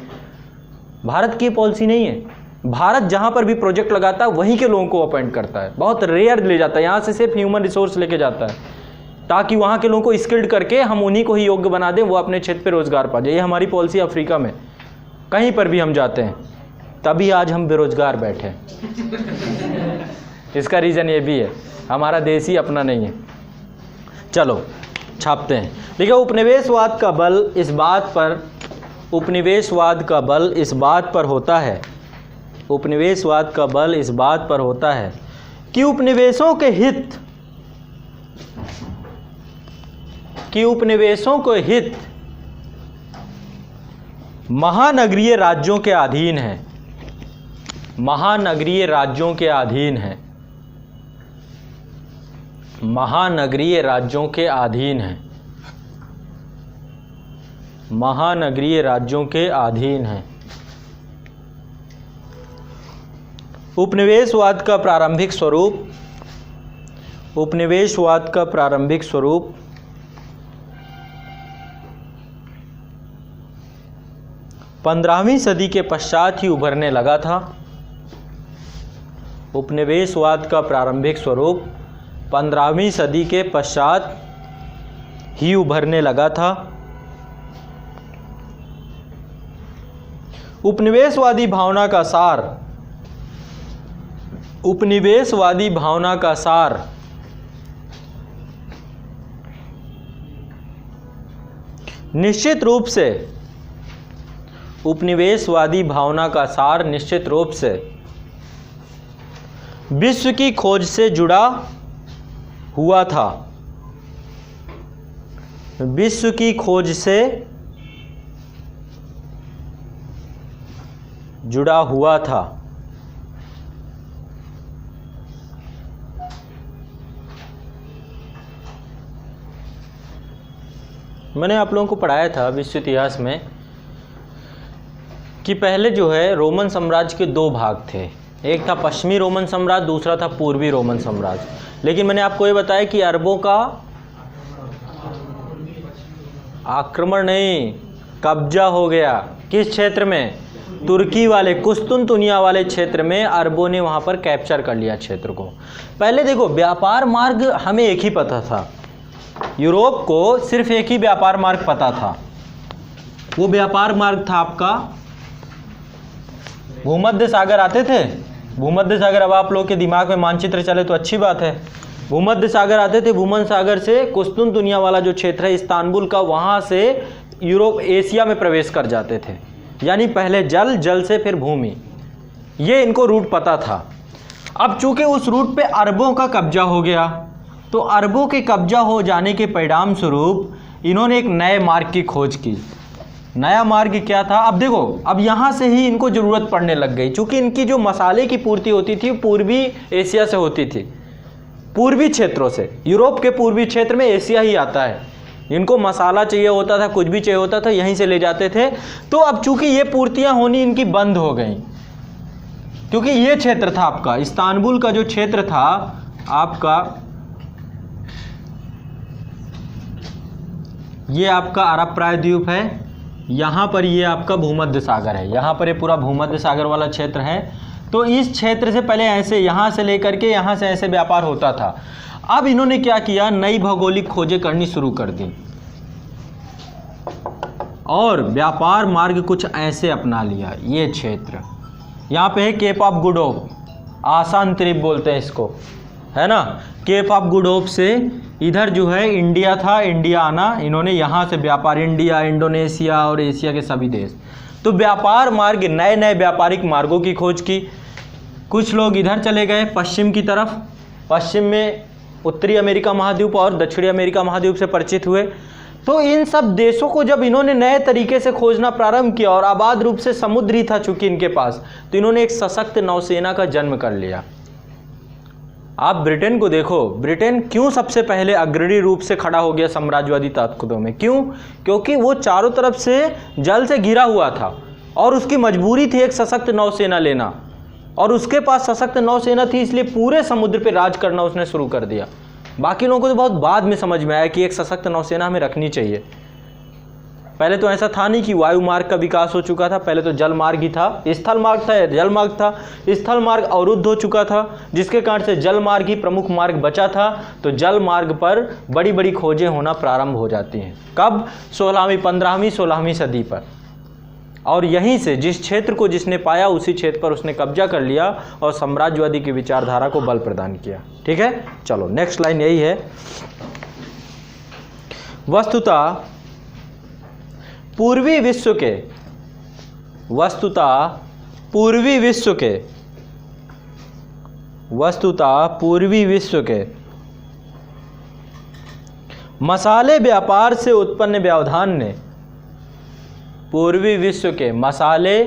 भारत की पॉलिसी नहीं है। भारत जहाँ पर भी प्रोजेक्ट लगाता है वहीं के लोगों को अपॉइंट करता है, बहुत रेयर ले जाता है, यहाँ से सिर्फ ह्यूमन रिसोर्स लेके जाता है, ताकि वहाँ के लोगों को स्किल्ड करके हम उन्हीं को ही योग्य बना दें, वो अपने क्षेत्र पे रोजगार पा जाए। ये हमारी पॉलिसी अफ्रीका में, कहीं पर भी हम जाते हैं, तभी आज हम बेरोजगार बैठे हैं। इसका रीज़न ये भी है, हमारा देश ही अपना नहीं है। चलो छापते हैं। देखिए, उपनिवेशवाद का बल इस बात पर, उपनिवेशवाद का बल इस बात पर होता है, उपनिवेशवाद का बल इस बात पर होता है कि उपनिवेशों के हित, महानगरीय राज्यों के अधीन है, महानगरीय राज्यों के अधीन है, महानगरीय राज्यों के अधीन है, महानगरीय राज्यों के अधीन है। उपनिवेशवाद का प्रारंभिक स्वरूप, उपनिवेशवाद का प्रारंभिक स्वरूप 15वीं सदी के पश्चात ही उभरने लगा था। उपनिवेशवाद का प्रारंभिक स्वरूप 15वीं सदी के पश्चात ही उभरने लगा था। उपनिवेशवादी भावना का सार, उपनिवेशवादी भावना का सार निश्चित रूप से उपनिवेशवादी भावना का सार निश्चित रूप से विश्व की खोज से जुड़ा हुआ था। विश्व की खोज से जुड़ा हुआ था। मैंने आप लोगों को पढ़ाया था विश्व इतिहास में कि पहले जो है रोमन साम्राज्य के दो भाग थे, एक था पश्चिमी रोमन साम्राज्य, दूसरा था पूर्वी रोमन साम्राज्य। लेकिन मैंने आपको ये बताया कि अरबों का आक्रमण नहीं, कब्जा हो गया। किस क्षेत्र में? तुर्की वाले कुस्तुनतुनिया वाले क्षेत्र में अरबों ने वहाँ पर कैप्चर कर लिया क्षेत्र को। पहले देखो व्यापार मार्ग हमें एक ही पता था, यूरोप को सिर्फ एक ही व्यापार मार्ग पता था। वो व्यापार मार्ग था आपका भूमध्य सागर। आते थे भूमध्य सागर, अब आप लोग के दिमाग में मानचित्र चले तो अच्छी बात है। भूमध्य सागर आते थे, भूमध्य सागर से कुस्तुनतुनिया वाला जो क्षेत्र है इस्तांबुल का, वहाँ से यूरोप एशिया में प्रवेश कर जाते थे। यानी पहले जल, जल से फिर भूमि, ये इनको रूट पता था। अब चूंकि उस रूट पे अरबों का कब्जा हो गया, तो अरबों के कब्जा हो जाने के परिणाम स्वरूप इन्होंने एक नए मार्ग की खोज की। नया मार्ग क्या था? अब देखो, अब यहाँ से ही इनको ज़रूरत पड़ने लग गई, चूँकि इनकी जो मसाले की पूर्ति होती थी पूर्वी एशिया से होती थी, पूर्वी क्षेत्रों से। यूरोप के पूर्वी क्षेत्र में एशिया ही आता है। इनको मसाला चाहिए होता था, कुछ भी चाहिए होता था, यहीं से ले जाते थे। तो अब चूँकि ये पूर्तियाँ होनी इनकी बंद हो गई, क्योंकि ये क्षेत्र था आपका इस्तांबुल का जो क्षेत्र था आपका, ये आपका अरब प्रायद्वीप है, यहाँ पर ये आपका भूमध्य सागर है, यहाँ पर ये पूरा भूमध्य सागर वाला क्षेत्र है। तो इस क्षेत्र से पहले ऐसे यहाँ से लेकर के यहाँ से ऐसे व्यापार होता था। अब इन्होंने क्या किया, नई भौगोलिक खोजें करनी शुरू कर दी और व्यापार मार्ग कुछ ऐसे अपना लिया। ये क्षेत्र यहाँ पे है केप ऑफ गुड होप, आसान त्रिप बोलते हैं इसको, है ना। केप ऑफ गुड होप से इधर जो है इंडिया था, इंडिया आना, इन्होंने यहाँ से व्यापार, इंडिया, इंडोनेशिया और एशिया के सभी देश। तो व्यापार मार्ग, नए नए व्यापारिक मार्गों की खोज की। कुछ लोग इधर चले गए पश्चिम की तरफ, पश्चिम में उत्तरी अमेरिका महाद्वीप और दक्षिणी अमेरिका महाद्वीप से परिचित हुए। तो इन सब देशों को जब इन्होंने नए तरीके से खोजना प्रारंभ किया और आबाद रूप से समुद्र ही था चूंकि इनके पास, तो इन्होंने एक सशक्त नौसेना का जन्म कर लिया। आप ब्रिटेन को देखो, ब्रिटेन क्यों सबसे पहले अग्रणी रूप से खड़ा हो गया साम्राज्यवादी ताकतों में? क्यों? क्योंकि वो चारों तरफ से जल से घिरा हुआ था और उसकी मजबूरी थी एक सशक्त नौसेना लेना, और उसके पास सशक्त नौसेना थी, इसलिए पूरे समुद्र पे राज करना उसने शुरू कर दिया। बाकी लोगों को तो बहुत बाद में समझ में आया कि एक सशक्त नौसेना हमें रखनी चाहिए। पहले तो ऐसा था नहीं कि वायु मार्ग का विकास हो चुका था, पहले तो जल मार्ग ही था, स्थल मार्ग था, जल मार्ग था। स्थल मार्ग अवरुद्ध हो चुका था, जिसके कारण से जल मार्ग ही प्रमुख मार्ग बचा था। तो जल मार्ग पर बड़ी बड़ी खोजें होना प्रारंभ हो जाती हैं। कब? 16वीं 15वीं 16वीं सदी पर। और यहीं से जिस क्षेत्र को जिसने पाया उसी क्षेत्र पर उसने कब्जा कर लिया और साम्राज्यवादी की विचारधारा को बल प्रदान किया। ठीक है, चलो नेक्स्ट लाइन यही है। वस्तुतः पूर्वी विश्व के, वस्तुतः पूर्वी विश्व के मसाले व्यापार से उत्पन्न व्यवधान ने, पूर्वी विश्व के मसाले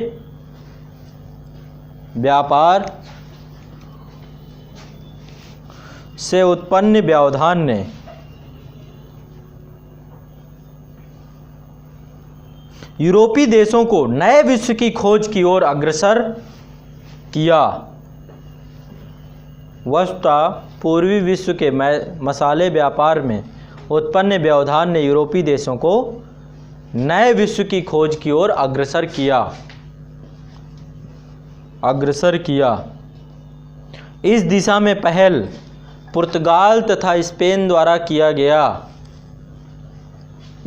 व्यापार से उत्पन्न व्यवधान ने यूरोपीय देशों को नए विश्व की खोज की ओर अग्रसर किया। वस्तुतः पूर्वी विश्व के मसाले व्यापार में उत्पन्न व्यवधान ने यूरोपीय देशों को नए विश्व की खोज की ओर अग्रसर किया। इस दिशा में पहल पुर्तगाल तथा स्पेन द्वारा किया गया।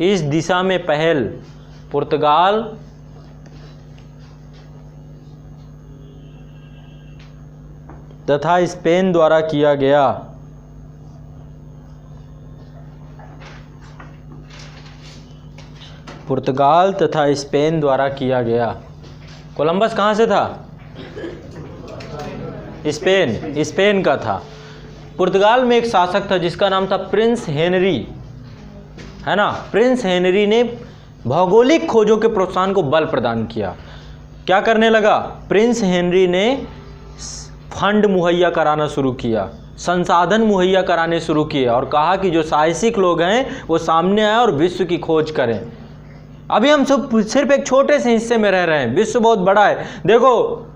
इस दिशा में पहल पुर्तगाल तथा स्पेन द्वारा किया गया। पुर्तगाल तथा स्पेन द्वारा किया गया। कोलंबस कहाँ से था? स्पेन का था। पुर्तगाल में एक शासक था जिसका नाम था प्रिंस हेनरी, है ना। प्रिंस हेनरी ने भौगोलिक खोजों के प्रोत्साहन को बल प्रदान किया। क्या करने लगा? प्रिंस हेनरी ने फंड मुहैया कराना शुरू किया, संसाधन मुहैया कराने शुरू किए और कहा कि जो साहसिक लोग हैं वो सामने आए और विश्व की खोज करें। अभी हम सब सिर्फ एक छोटे से हिस्से में रह रहे हैं, विश्व बहुत बड़ा है। देखो,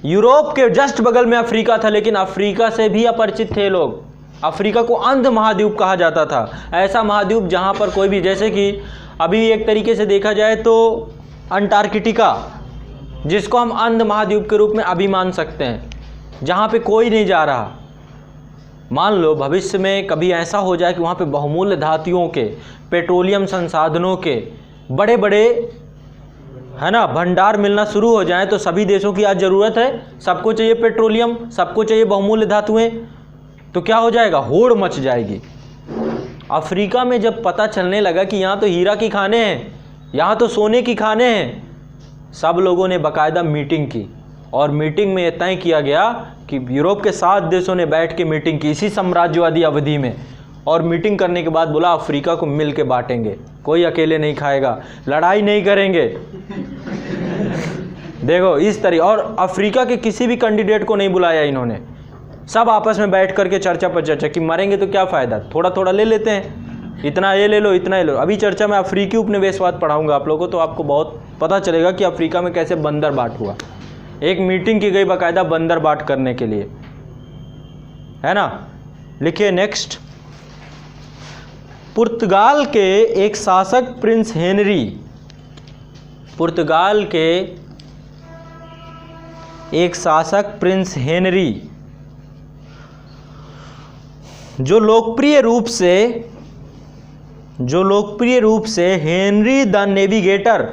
यूरोप के जस्ट बगल में अफ्रीका था, लेकिन अफ्रीका से भी अपरिचित थे लोग। अफ्रीका को अंध महाद्वीप कहा जाता था, ऐसा महाद्वीप जहाँ पर कोई भी, जैसे कि अभी एक तरीके से देखा जाए तो अंटार्कटिका, जिसको हम अंध महाद्वीप के रूप में अभी मान सकते हैं, जहाँ पे कोई नहीं जा रहा। मान लो भविष्य में कभी ऐसा हो जाए कि वहाँ पे बहुमूल्य धातुओं के, पेट्रोलियम संसाधनों के बड़े बड़े, है ना, भंडार मिलना शुरू हो जाए, तो सभी देशों की आज ज़रूरत है, सबको चाहिए पेट्रोलियम, सबको चाहिए बहुमूल्य धातुएं, तो क्या हो जाएगा? होड़ मच जाएगी। अफ्रीका में जब पता चलने लगा कि यहाँ तो हीरा की खाने हैं, यहाँ तो सोने की खाने हैं, सब लोगों ने बाकायदा मीटिंग की और मीटिंग में यह तय किया गया कि यूरोप के 7 देशों ने बैठ के मीटिंग की इसी साम्राज्यवादी अवधि में, और मीटिंग करने के बाद बोला अफ्रीका को मिल के बांटेंगे, कोई अकेले नहीं खाएगा, लड़ाई नहीं करेंगे। देखो इस तरह, और अफ्रीका के किसी भी कैंडिडेट को नहीं बुलाया इन्होंने, सब आपस में बैठ करके चर्चा पर चर्चा कि मरेंगे तो क्या फ़ायदा, थोड़ा थोड़ा ले लेते हैं, इतना ये ले लो, इतना ये लो। अभी चर्चा में अफ्रीकी उपनिवेशवाद पढ़ाऊंगा आप लोगों को, तो आपको बहुत पता चलेगा कि अफ्रीका में कैसे बंदर बाट हुआ। एक मीटिंग की गई बाकायदा बंदर बाट करने के लिए, है ना। लिखिए नेक्स्ट। पुर्तगाल के एक शासक प्रिंस हेनरी, पुर्तगाल के एक शासक प्रिंस हेनरी जो लोकप्रिय रूप से हेनरी द नेविगेटर,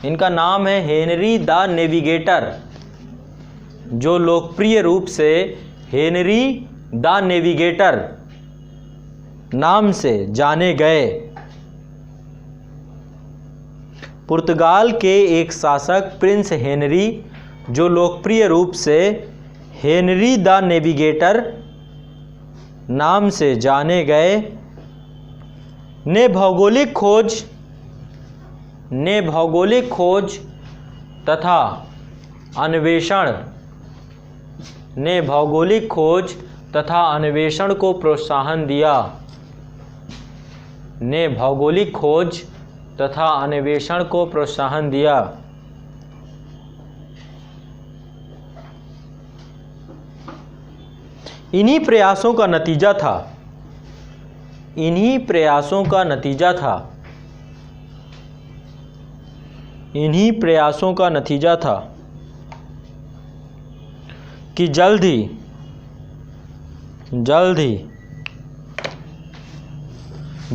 इनका नाम है हेनरी द नेविगेटर, जो लोकप्रिय रूप से हेनरी द नेविगेटर नाम से जाने गए। पुर्तगाल के एक शासक प्रिंस हेनरी जो लोकप्रिय रूप से हेनरी द नेविगेटर नाम से जाने गए ने भौगोलिक खोज तथा अन्वेषण को प्रोत्साहन दिया। ने भौगोलिक खोज तथा अन्वेषण को प्रोत्साहन दिया। इन्हीं प्रयासों का नतीजा था कि जल्द ही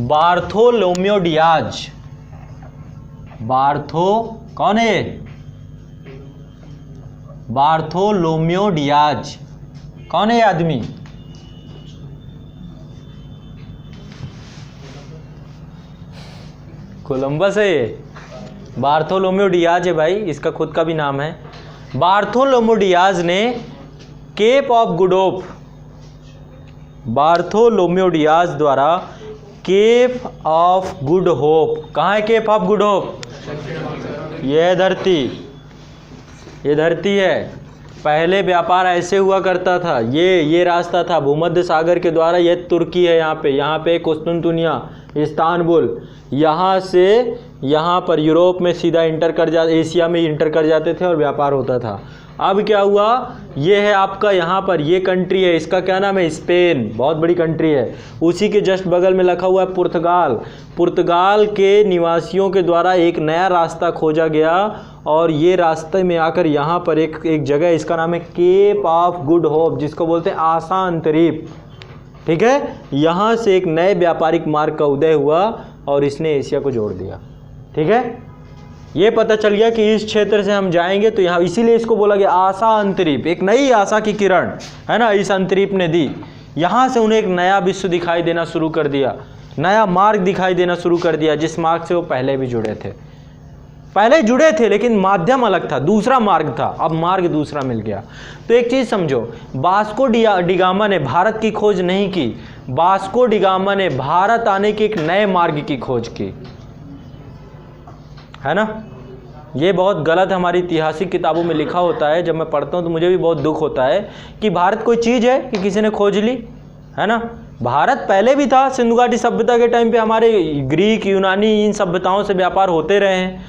बार्थोलोम्यो डियाज, कौन है? बार्थोलोम्यो डियाज कौन है ये आदमी? कोलंबस है ये। बार्थोलोम्यो डियाज है भाई, इसका खुद का भी नाम है। बार्थोलोम्यो डियाज ने Cape of Good Hope, Bartholomew Dias द्वारा केप ऑफ गुड होप, कहाँ है केप ऑफ गुड होप? ये धरती है। पहले व्यापार ऐसे हुआ करता था, ये रास्ता था भूमध्य सागर के द्वारा। ये तुर्की है, यहाँ पे कुस्तुनतुनिया, इस्तांबुल, यहाँ से यहाँ पर यूरोप में सीधा एशिया में इंटर कर जाते थे और व्यापार होता था। अब क्या हुआ, ये है आपका यहाँ पर ये कंट्री है, इसका क्या नाम है? स्पेन, बहुत बड़ी कंट्री है। उसी के जस्ट बगल में लिखा हुआ है पुर्तगाल। पुर्तगाल के निवासियों के द्वारा एक नया रास्ता खोजा गया और ये रास्ते में आकर यहाँ पर एक जगह, इसका नाम है केप ऑफ गुड होप, जिसको बोलते हैं आशा अंतरीप। ठीक है, यहाँ से एक नए व्यापारिक मार्ग का उदय हुआ और इसने एशिया को जोड़ दिया। ठीक है, ये पता चल गया कि इस क्षेत्र से हम जाएंगे तो यहाँ, इसीलिए इसको बोला गया आशा अंतरीप, एक नई आशा की किरण, है ना, इस अंतरीप ने दी। यहाँ से उन्हें एक नया विश्व दिखाई देना शुरू कर दिया। नया मार्ग दिखाई देना शुरू कर दिया, जिस मार्ग से वो पहले भी जुड़े थे। पहले जुड़े थे लेकिन माध्यम अलग था, दूसरा मार्ग था, अब मार्ग दूसरा मिल गया। तो एक चीज़ समझो, वास्को डिगामा ने भारत की खोज नहीं की, वास्को डिगामा ने भारत आने के एक नए मार्ग की खोज की, है ना। ये बहुत गलत हमारी ऐतिहासिक किताबों में लिखा होता है, जब मैं पढ़ता हूँ तो मुझे भी बहुत दुख होता है कि भारत कोई चीज़ है कि किसी ने खोज ली, है ना। भारत पहले भी था, सिंधु घाटी सभ्यता के टाइम पे हमारे ग्रीक, यूनानी इन सभ्यताओं से व्यापार होते रहे हैं,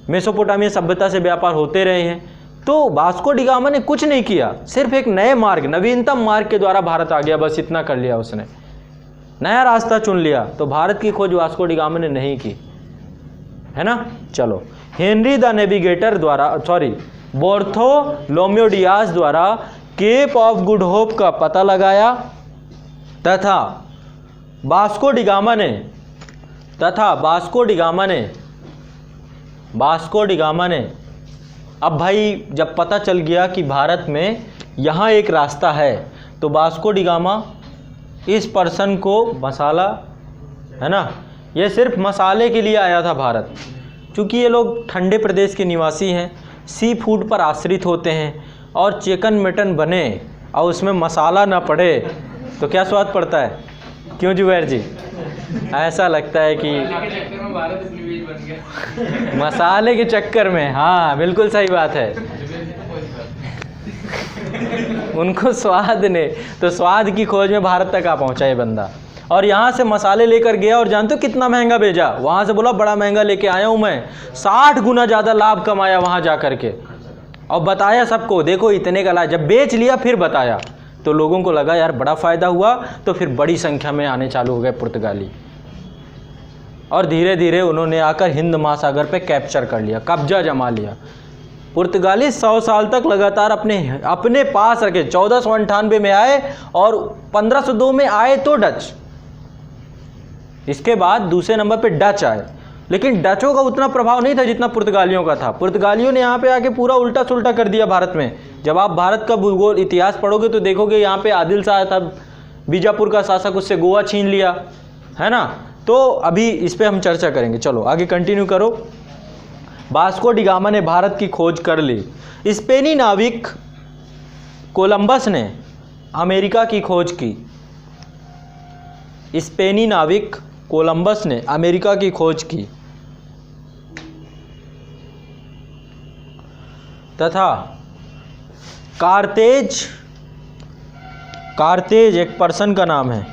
मेसोपोटामिया सभ्यता से व्यापार होते रहे हैं। तो वास्को डिगामा ने कुछ नहीं किया, सिर्फ एक नए मार्ग, नवीनतम मार्ग के द्वारा भारत आ गया, बस इतना कर लिया उसने, नया रास्ता चुन लिया। तो भारत की खोज वास्को डिगामा ने नहीं की, है ना। चलो, हेनरी द नेविगेटर द्वारा बार्थोलोम्यू डियाज द्वारा केप ऑफ गुड होप का पता लगाया तथा वास्को डिगामा ने अब भाई जब पता चल गया कि भारत में यहाँ एक रास्ता है, तो वास्को डिगामा इस पर्सन को मसाला, है ना, ये सिर्फ मसाले के लिए आया था भारत। क्योंकि ये लोग ठंडे प्रदेश के निवासी हैं, सी फूड पर आश्रित होते हैं, और चिकन मटन बने और उसमें मसाला ना पड़े तो क्या स्वाद पड़ता है, क्यों जुबैर जी? ऐसा लगता है कि मसाले के चक्कर में, हाँ बिल्कुल सही बात है, उनको स्वाद ने, तो स्वाद की खोज में भारत तक आ पहुंचा ये बंदा, और यहाँ से मसाले लेकर गया, और जानते हो कितना महंगा भेजा? वहाँ से बोला बड़ा महंगा लेके आया हूँ मैं, 60 गुना ज़्यादा लाभ कमाया वहाँ जा कर के, और बताया सबको, देखो इतने का लाभ। जब बेच लिया फिर बताया, तो लोगों को लगा यार बड़ा फ़ायदा हुआ, तो फिर बड़ी संख्या में आने चालू हो गए पुर्तगाली, और धीरे धीरे उन्होंने आकर हिंद महासागर पे कैप्चर कर लिया, कब्जा जमा लिया। पुर्तगाली 100 साल तक लगातार अपने पास रखे। 1498 में आए और 1502 में आए तो डच, इसके बाद दूसरे नंबर पे डच आए, लेकिन डचों का उतना प्रभाव नहीं था जितना पुर्तगालियों का था। पुर्तगालियों ने यहाँ पे आके पूरा उल्टा सुल्टा कर दिया भारत में। जब आप भारत का भूगोल इतिहास पढ़ोगे तो देखोगे यहाँ पे आदिल शाह था, बीजापुर का शासक, उससे गोवा छीन लिया, है ना। तो अभी इस पर हम चर्चा करेंगे, चलो आगे कंटिन्यू करो। वास्को डिगामा ने भारत की खोज कर ली। स्पेनी नाविक कोलंबस ने अमेरिका की खोज की। स्पेनी नाविक कोलंबस ने अमेरिका की खोज की तथा कारतेज एक पर्सन का नाम है,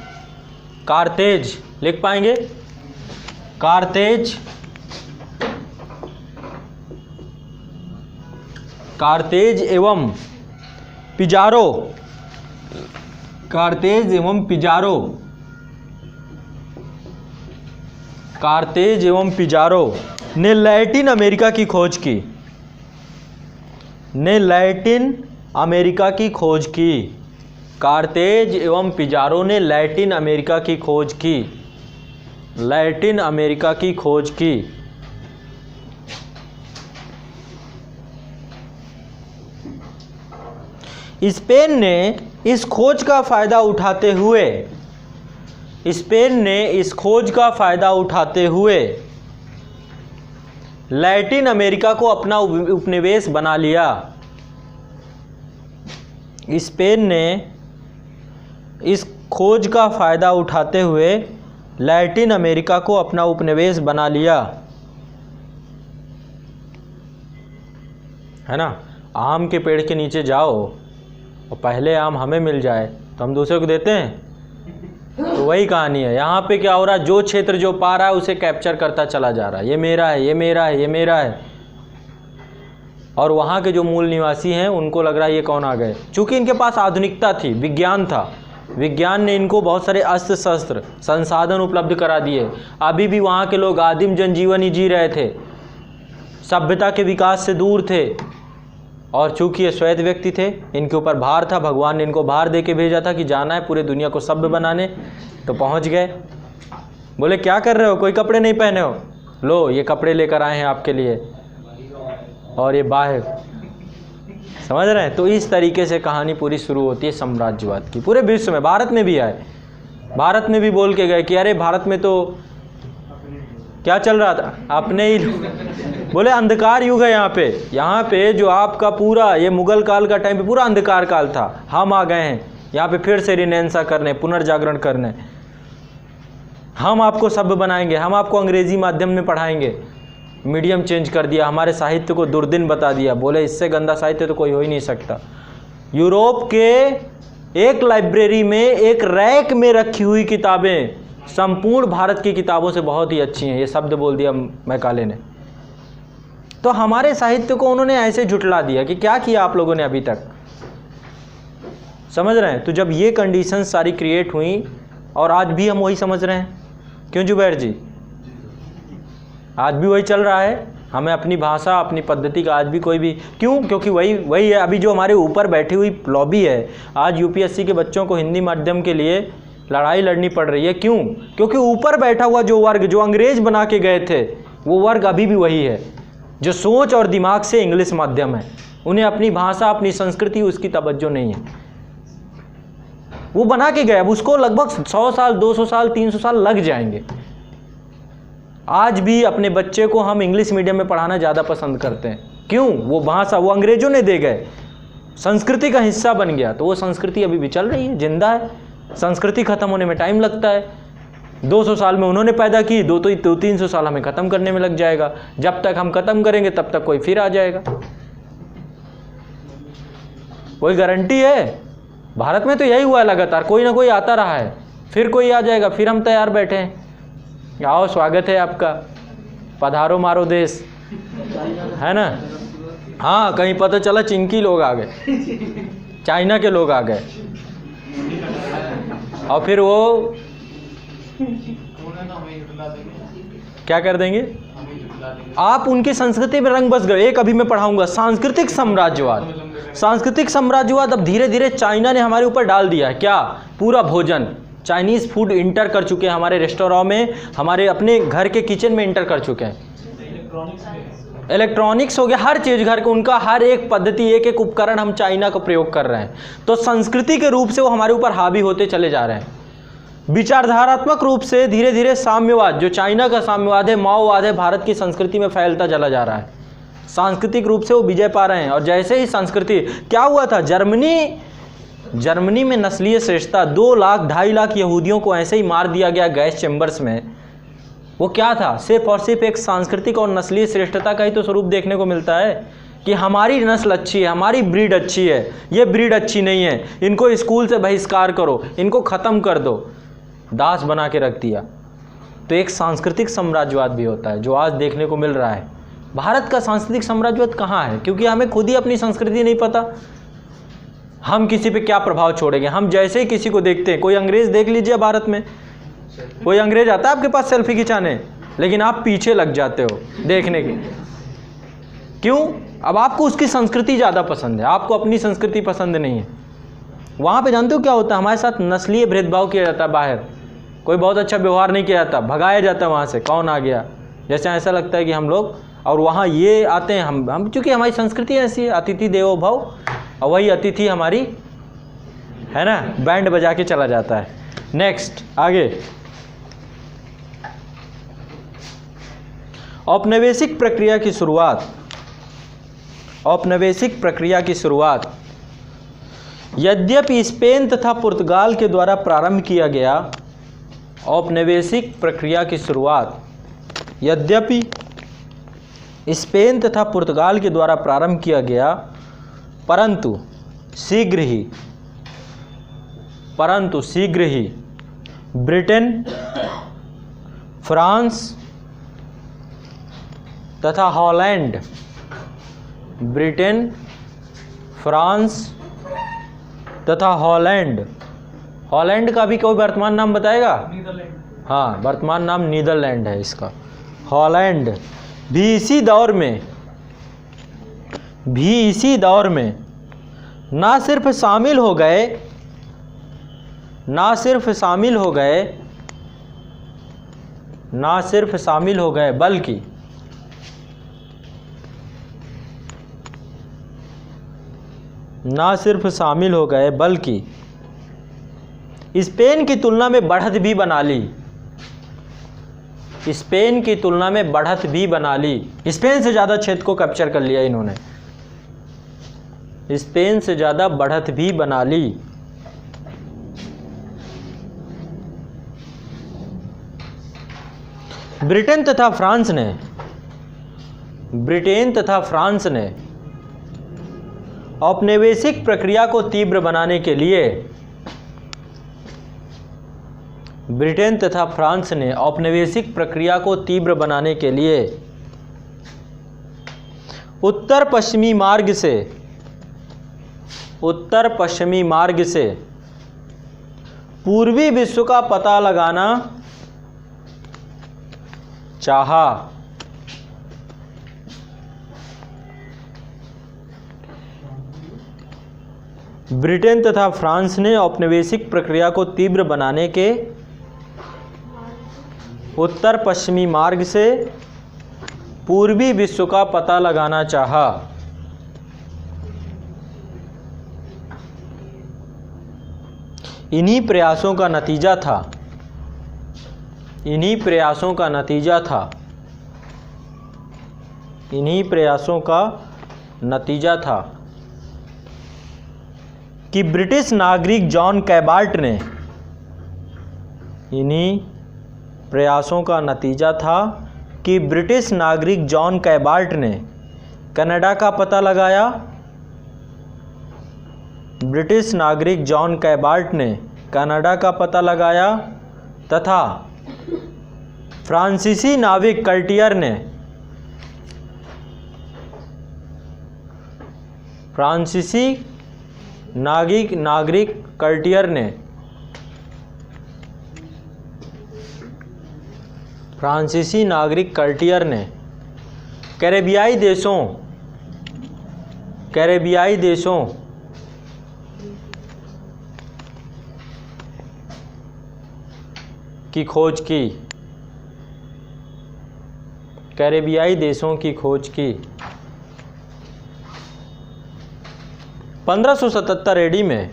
कारतेज लिख पाएंगे? कारतेज एवं पिजारो ने लैटिन अमेरिका की खोज की। कारतेज एवं पिजारो ने लैटिन अमेरिका की खोज की। स्पेन ने इस खोज का फायदा उठाते हुए लैटिन अमेरिका को अपना उपनिवेश बना लिया। स्पेन ने इस खोज का फायदा उठाते हुए लैटिन अमेरिका को अपना उपनिवेश बना लिया, है ना। आम के पेड़ के नीचे जाओ और पहले आम हमें मिल जाए तो हम दूसरे को देते हैं, तो वही कहानी है। यहाँ पे क्या हो रहा है, जो क्षेत्र जो पा रहा है उसे कैप्चर करता चला जा रहा है, ये मेरा है, ये मेरा है, ये मेरा है। और वहाँ के जो मूल निवासी हैं उनको लग रहा है ये कौन आ गए। चूँकि इनके पास आधुनिकता थी, विज्ञान था, विज्ञान ने इनको बहुत सारे अस्त्र शस्त्र संसाधन उपलब्ध करा दिए। अभी भी वहाँ के लोग आदिम जनजीवन ही जी रहे थे, सभ्यता के विकास से दूर थे। और चूँकि ये श्वेत व्यक्ति थे, इनके ऊपर भार था, भगवान ने इनको भार दे के भेजा था कि जाना है पूरे दुनिया को सभ्य बनाने, तो पहुँच गए। बोले क्या कर रहे हो, कोई कपड़े नहीं पहने हो, लो ये कपड़े लेकर आए हैं आपके लिए, और ये बाहर, समझ रहे हैं। तो इस तरीके से कहानी पूरी शुरू होती है साम्राज्यवाद की, पूरे विश्व में, भारत में भी आए, भारत में भी बोल के गए कि अरे भारत में तो क्या चल रहा था, अपने ही बोले अंधकार युग है यहाँ पे जो आपका पूरा ये मुगल काल का टाइम पे पूरा अंधकार काल था, हम आ गए हैं यहाँ पे फिर से रिनेंसा करने, पुनर्जागरण करने, हम आपको सभ्य बनाएंगे, हम आपको अंग्रेजी माध्यम में पढ़ाएंगे। मीडियम चेंज कर दिया, हमारे साहित्य को दुर्दिन बता दिया, बोले इससे गंदा साहित्य तो कोई हो ही नहीं सकता। यूरोप के एक लाइब्रेरी में एक रैक में रखी हुई किताबें संपूर्ण भारत की किताबों से बहुत ही अच्छी हैं, ये शब्द बोल दिया मैकाले ने। तो हमारे साहित्य को उन्होंने ऐसे झुठला दिया कि क्या किया आप लोगों ने अभी तक, समझ रहे हैं। तो जब ये कंडीशंस सारी क्रिएट हुई और आज भी हम वही समझ रहे हैं, क्यों जुबैर जी, आज भी वही चल रहा है। हमें अपनी भाषा अपनी पद्धति का आज भी कोई भी, क्यों, क्योंकि वही है। अभी जो हमारे ऊपर बैठी हुई लॉबी है, आज यूपीएससी के बच्चों को हिंदी माध्यम के लिए लड़ाई लड़नी पड़ रही है, क्यों, क्योंकि ऊपर बैठा हुआ जो वर्ग, जो अंग्रेज बना के गए थे, वो वर्ग अभी भी वही है, जो सोच और दिमाग से इंग्लिश माध्यम है। उन्हें अपनी भाषा अपनी संस्कृति उसकी तवज्जो नहीं है, वो बना के गए। अब उसको लगभग 100 साल 200 साल 300 साल लग जाएंगे। आज भी अपने बच्चे को हम इंग्लिश मीडियम में पढ़ाना ज़्यादा पसंद करते हैं, क्यों, वो भाषा वो अंग्रेजों ने दे गए, संस्कृति का हिस्सा बन गया, तो वो संस्कृति अभी भी चल रही है, जिंदा है। संस्कृति खत्म होने में टाइम लगता है, 200 साल में उन्होंने पैदा की, 200-300 साल हमें ख़त्म करने में लग जाएगा। जब तक हम ख़त्म करेंगे तब तक कोई फिर आ जाएगा, कोई गारंटी है? भारत में तो यही हुआ है, लगातार कोई ना कोई आता रहा है, फिर कोई आ जाएगा, फिर हम तैयार बैठे हैं। आओ, स्वागत है आपका, पधारो मारो देश, है ना। हाँ, कहीं पता चला चिंकी लोग आ गए, चाइना के लोग आ गए, और फिर वो क्या कर देंगे, आप उनकी संस्कृति में रंग बस गए। एक अभी मैं पढ़ाऊंगा सांस्कृतिक साम्राज्यवाद। सांस्कृतिक साम्राज्यवाद अब धीरे धीरे चाइना ने हमारे ऊपर डाल दिया है। क्या, पूरा भोजन चाइनीज़ फूड इंटर कर चुके हैं हमारे रेस्टोरेंट में, हमारे अपने घर के किचन में इंटर कर चुके हैं। इलेक्ट्रॉनिक्स हो गया, हर चीज़ घर को, उनका हर एक पद्धति, एक एक उपकरण हम चाइना का प्रयोग कर रहे हैं। तो संस्कृति के रूप से वो हमारे ऊपर हावी होते चले जा रहे हैं। विचारधारात्मक रूप से धीरे धीरे साम्यवाद, जो चाइना का साम्यवाद है, माओवाद है, भारत की संस्कृति में फैलता चला जा रहा है। सांस्कृतिक रूप से वो विजय पा रहे हैं। और जैसे ही संस्कृति, क्या हुआ था, जर्मनी में नस्लीय श्रेष्ठता, 2 लाख 2.5 लाख यहूदियों को ऐसे ही मार दिया गया गैस चैम्बर्स में। वो क्या था, सिर्फ और सिर्फ एक सांस्कृतिक और नस्लीय श्रेष्ठता का ही तो स्वरूप देखने को मिलता है कि हमारी नस्ल अच्छी है, हमारी ब्रीड अच्छी है, ये ब्रीड अच्छी नहीं है, इनको स्कूल से बहिष्कार करो, इनको ख़त्म कर दो, दास बना के रख दिया। तो एक सांस्कृतिक साम्राज्यवाद भी होता है जो आज देखने को मिल रहा है। भारत का सांस्कृतिक साम्राज्यवाद कहाँ है, क्योंकि हमें खुद ही अपनी संस्कृति नहीं पता, हम किसी पे क्या प्रभाव छोड़ेंगे। हम जैसे ही किसी को देखते हैं, कोई अंग्रेज़ देख लीजिए भारत में, कोई अंग्रेज आता है आपके पास सेल्फी खिंचाने, लेकिन आप पीछे लग जाते हो देखने की, क्यों, अब आपको उसकी संस्कृति ज़्यादा पसंद है, आपको अपनी संस्कृति पसंद नहीं है। वहाँ पे जानते हो क्या होता है, हमारे साथ नस्लीय भेदभाव किया जाता है। बाहर कोई बहुत अच्छा व्यवहार नहीं किया जाता, भगाया जाता है वहाँ से, कौन आ गया, जैसे ऐसा लगता है कि हम लोग, और वहाँ ये आते हैं, हम चूँकि हमारी संस्कृति ऐसी है, अतिथि देवो भव, और वही अतिथि हमारी है ना, बैंड बजा के चला जाता है। नेक्स्ट, आगे, औपनिवेशिक प्रक्रिया की शुरुआत। औपनिवेशिक प्रक्रिया की शुरुआत यद्यपि स्पेन तथा पुर्तगाल के द्वारा प्रारंभ किया गया। औपनिवेशिक प्रक्रिया की शुरुआत यद्यपि स्पेन तथा पुर्तगाल के द्वारा प्रारंभ किया गया, परंतु शीघ्र ही ब्रिटेन, फ्रांस तथा हॉलैंड, ब्रिटेन, फ्रांस तथा हॉलैंड, हॉलैंड का भी कोई वर्तमान नाम बताएगा? हाँ, वर्तमान नाम नीदरलैंड है इसका। हॉलैंड भी इसी दौर में ना सिर्फ शामिल हो गए बल्कि स्पेन की तुलना में बढ़त भी बना ली, स्पेन की तुलना में बढ़त भी बना ली। स्पेन से ज़्यादा क्षेत्र को कैप्चर कर लिया इन्होंने, स्पेन से ज़्यादा बढ़त भी बना ली। ब्रिटेन तथा फ्रांस ने औपनिवेशिक प्रक्रिया को तीव्र बनाने के लिए, ब्रिटेन तथा फ्रांस ने औपनिवेशिक प्रक्रिया को तीव्र बनाने के लिए उत्तर पश्चिमी मार्ग से पूर्वी विश्व का पता लगाना चाहा। ब्रिटेन तथा फ्रांस ने औपनिवेशिक प्रक्रिया को तीव्र बनाने के उत्तर पश्चिमी मार्ग से पूर्वी विश्व का पता लगाना चाहा। इन्हीं प्रयासों का नतीजा था कि ब्रिटिश नागरिक जॉन कैबाल्ट ने, इन्हीं प्रयासों का नतीजा था कि ब्रिटिश नागरिक जॉन कैबाल्ट ने कनाडा का पता लगाया, ब्रिटिश नागरिक जॉन कैबाल्ट ने कनाडा का पता लगाया तथा फ्रांसीसी नाविक कल्टियर ने, फ्रांसीसी नागरिक कल्टियर ने कैरेबियाई देशों की खोज की, 1577 एडी में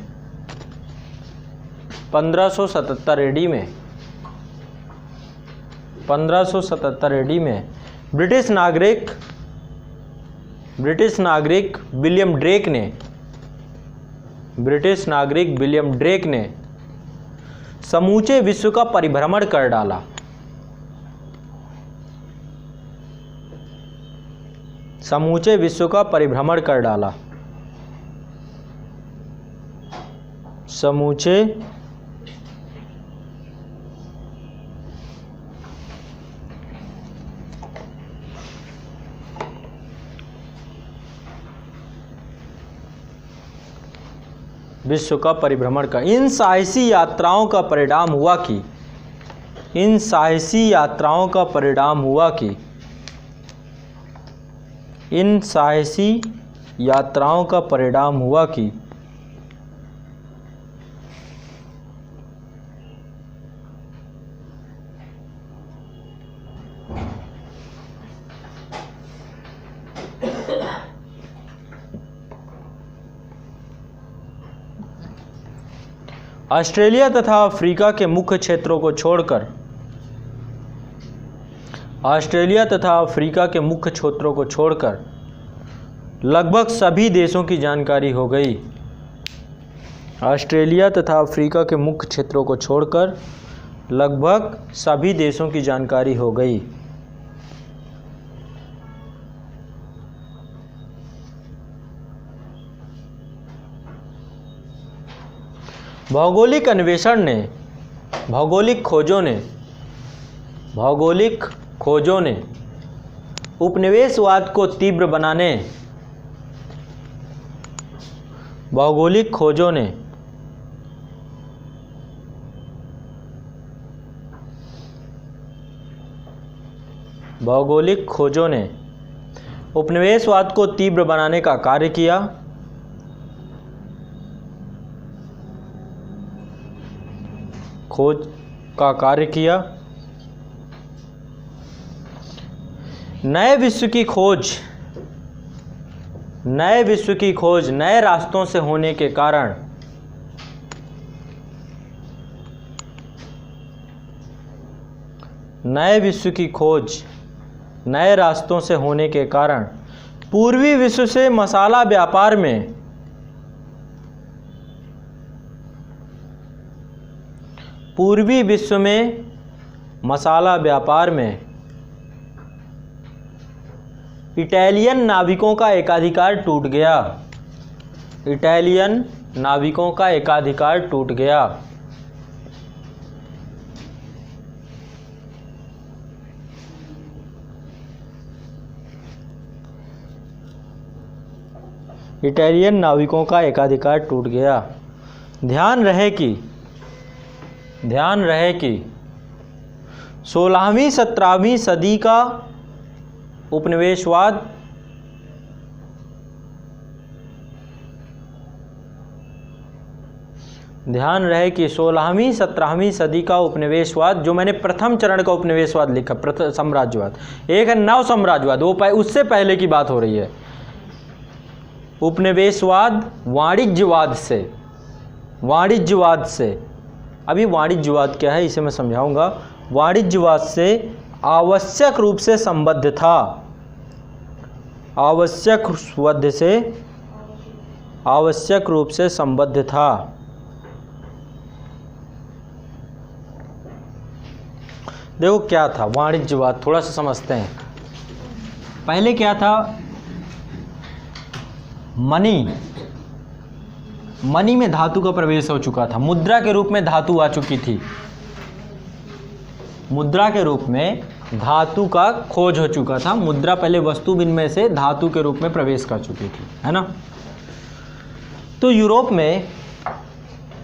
1577 एडी में ब्रिटिश नागरिक विलियम ड्रेक ने समूचे विश्व का परिभ्रमण कर डाला। समूचे विश्व का परिभ्रमण कर डाला। समूचे विश्व का परिभ्रमण का इन साहसी यात्राओं का परिणाम हुआ कि ऑस्ट्रेलिया तथा अफ्रीका के मुख्य क्षेत्रों को छोड़कर लगभग सभी देशों की जानकारी हो गई। ऑस्ट्रेलिया तथा अफ्रीका के मुख्य क्षेत्रों को छोड़कर लगभग सभी देशों की जानकारी हो गई। भौगोलिक खोजों ने उपनिवेशवाद को तीव्र बनाने, भौगोलिक खोजों ने उपनिवेशवाद को तीव्र बनाने का कार्य किया। नए विश्व की खोज नए रास्तों से होने के कारण नए विश्व की खोज नए रास्तों से होने के कारण पूर्वी विश्व से मसाला व्यापार में पूर्वी विश्व में मसाला व्यापार में इटालियन नाविकों का एकाधिकार टूट गया। इटालियन नाविकों का एकाधिकार टूट गया। इटालियन नाविकों का एकाधिकार टूट गया। ध्यान रहे कि 16वीं 17वीं सदी का उपनिवेशवाद ध्यान रहे कि 16वीं 17वीं सदी का उपनिवेशवाद, जो मैंने प्रथम चरण का उपनिवेशवाद लिखा, प्रथम साम्राज्यवाद, एक है नव साम्राज्यवाद, वो उससे पहले की बात हो रही है। उपनिवेशवाद वाणिज्यवाद से अभी वाणिज्यवाद क्या है इसे मैं समझाऊंगा। वाणिज्यवाद से आवश्यक रूप से संबद्ध था। आवश्यक रूप से संबद्ध था। देखो क्या था वाणिज्यवाद, थोड़ा सा समझते हैं। पहले क्या था? मनी में धातु का प्रवेश हो चुका था। मुद्रा के रूप में धातु आ चुकी थी। मुद्रा के रूप में धातु का खोज हो चुका था। मुद्रा पहले वस्तु विनिमय से धातु के रूप में प्रवेश कर चुकी थी, है ना। तो यूरोप में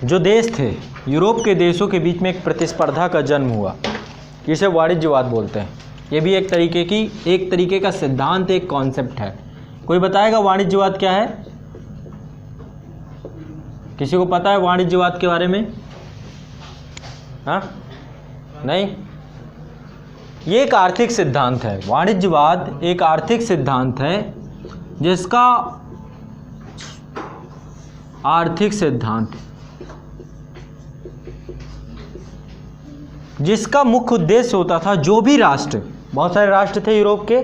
जो देश थे, यूरोप के देशों के बीच में एक प्रतिस्पर्धा का जन्म हुआ। इसे वाणिज्यवाद बोलते हैं। ये भी एक तरीके का सिद्धांत, एक कॉन्सेप्ट है। कोई बताएगा वाणिज्यवाद क्या है? किसी को पता है वाणिज्यवाद के बारे में? हाँ, नहीं। ये एक आर्थिक सिद्धांत है। वाणिज्यवाद एक आर्थिक सिद्धांत है जिसका मुख्य उद्देश्य होता था, जो भी राष्ट्र, बहुत सारे राष्ट्र थे यूरोप के,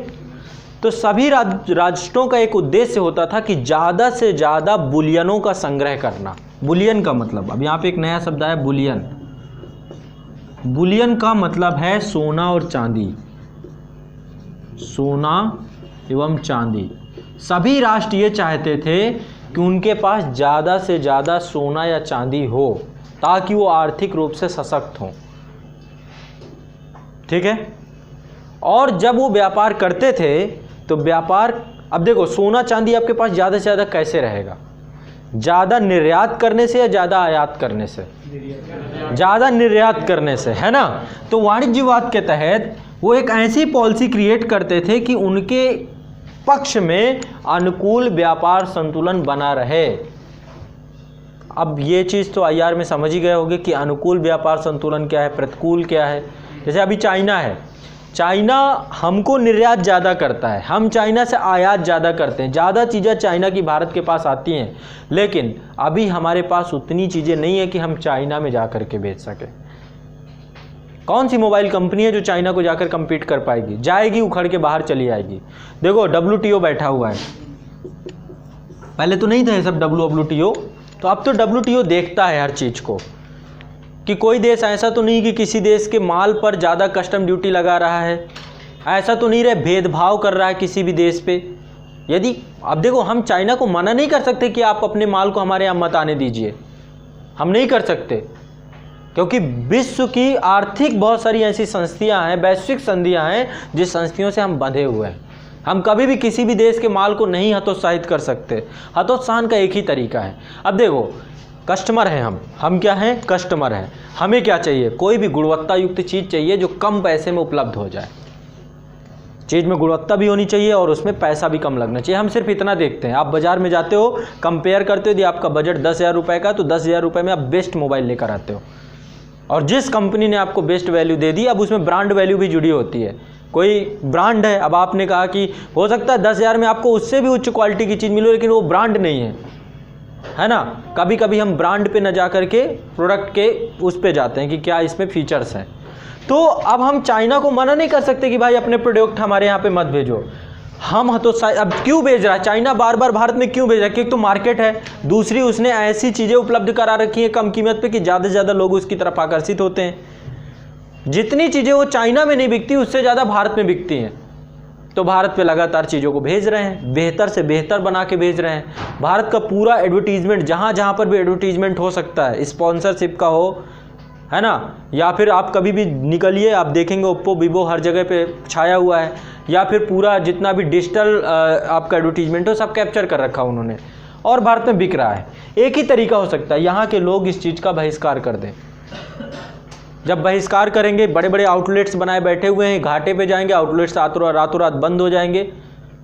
तो सभी राष्ट्रों का एक उद्देश्य होता था कि ज़्यादा से ज़्यादा बुलियनों का संग्रह करना। बुलियन का मतलब, अब यहाँ पे एक नया शब्द आया, बुलियन। बुलियन का मतलब है सोना और चांदी। सोना एवं चांदी। सभी राष्ट्र ये चाहते थे कि उनके पास ज़्यादा से ज़्यादा सोना या चांदी हो, ताकि वो आर्थिक रूप से सशक्त हों। ठीक है। और जब वो व्यापार करते थे तो व्यापार, अब देखो सोना चांदी आपके पास ज़्यादा से ज़्यादा कैसे रहेगा? ज़्यादा निर्यात करने से या ज़्यादा आयात करने से? ज़्यादा निर्यात करने से, है ना। तो वाणिज्यवाद के तहत वो एक ऐसी पॉलिसी क्रिएट करते थे कि उनके पक्ष में अनुकूल व्यापार संतुलन बना रहे। अब ये चीज़ तो IR में समझ ही गए होंगे कि अनुकूल व्यापार संतुलन क्या है, प्रतिकूल क्या है। जैसे अभी चाइना है, चाइना हमको निर्यात ज़्यादा करता है, हम चाइना से आयात ज़्यादा करते हैं। ज़्यादा चीज़ें चाइना की भारत के पास आती हैं, लेकिन अभी हमारे पास उतनी चीज़ें नहीं है कि हम चाइना में जा कर के बेच सकें। कौन सी मोबाइल कंपनी है जो चाइना को जाकर कम्पीट कर पाएगी? जाएगी, उखड़ के बाहर चली आएगी। देखो WTO बैठा हुआ है, पहले तो नहीं था ये सब WTO, तो अब तो WTO देखता है हर चीज़ को कि कोई देश ऐसा तो नहीं कि किसी देश के माल पर ज़्यादा कस्टम ड्यूटी लगा रहा है, ऐसा तो नहीं रहे भेदभाव कर रहा है किसी भी देश पे। यदि अब देखो, हम चाइना को मना नहीं कर सकते कि आप अपने माल को हमारे यहाँ मत आने दीजिए, हम नहीं कर सकते, क्योंकि विश्व की आर्थिक बहुत सारी ऐसी संस्थियाँ हैं, वैश्विक संधियाँ हैं, जिस संस्थियों से हम बंधे हुए हैं। हम कभी भी किसी भी देश के माल को नहीं हतोत्साहित कर सकते। हतोत्साहन का एक ही तरीका है। अब देखो, कस्टमर हैं हम क्या हैं? कस्टमर हैं। हमें क्या चाहिए? कोई भी गुणवत्ता युक्त चीज़ चाहिए जो कम पैसे में उपलब्ध हो जाए। चीज़ में गुणवत्ता भी होनी चाहिए और उसमें पैसा भी कम लगना चाहिए। हम सिर्फ इतना देखते हैं। आप बाज़ार में जाते हो, कंपेयर करते हो, यदि आपका बजट 10,000 रुपये का, तो 10,000 रुपये में आप बेस्ट मोबाइल लेकर आते हो। और जिस कंपनी ने आपको बेस्ट वैल्यू दे दी, अब उसमें ब्रांड वैल्यू भी जुड़ी होती है। कोई ब्रांड है, अब आपने कहा कि हो सकता है 10,000 में आपको उससे भी उच्च क्वालिटी की चीज़ मिले, लेकिन वो ब्रांड नहीं है ना। कभी कभी हम ब्रांड पे न जा कर के प्रोडक्ट के उस पे जाते हैं कि क्या इसमें फीचर्स हैं। तो अब हम चाइना को मना नहीं कर सकते कि भाई अपने प्रोडक्ट हमारे यहाँ पे मत भेजो। हम तो अब क्यों भेज रहा है चाइना बार बार भारत में, क्यों भेज रहा है? क्योंकि तो मार्केट है, दूसरी उसने ऐसी चीज़ें उपलब्ध करा रखी हैं कम कीमत पे कि ज़्यादा से ज़्यादा लोग उसकी तरफ आकर्षित होते हैं। जितनी चीज़ें वो चाइना में नहीं बिकती उससे ज़्यादा भारत में बिकती हैं, तो भारत पे लगातार चीज़ों को भेज रहे हैं, बेहतर से बेहतर बना के भेज रहे हैं। भारत का पूरा एडवर्टीजमेंट जहाँ जहाँ पर भी एडवर्टीजमेंट हो सकता है, स्पॉन्सरशिप का हो, है ना, या फिर आप कभी भी निकलिए आप देखेंगे ओप्पो वीवो हर जगह पे छाया हुआ है, या फिर पूरा जितना भी डिजिटल आपका एडवर्टीजमेंट हो सब कैप्चर कर रखा उन्होंने, और भारत में बिक रहा है। एक ही तरीका हो सकता है, यहाँ के लोग इस चीज़ का बहिष्कार कर दें। जब बहिष्कार करेंगे, बड़े बड़े आउटलेट्स बनाए बैठे हुए हैं, घाटे पे जाएंगे, आउटलेट्स रातों रात बंद हो जाएंगे।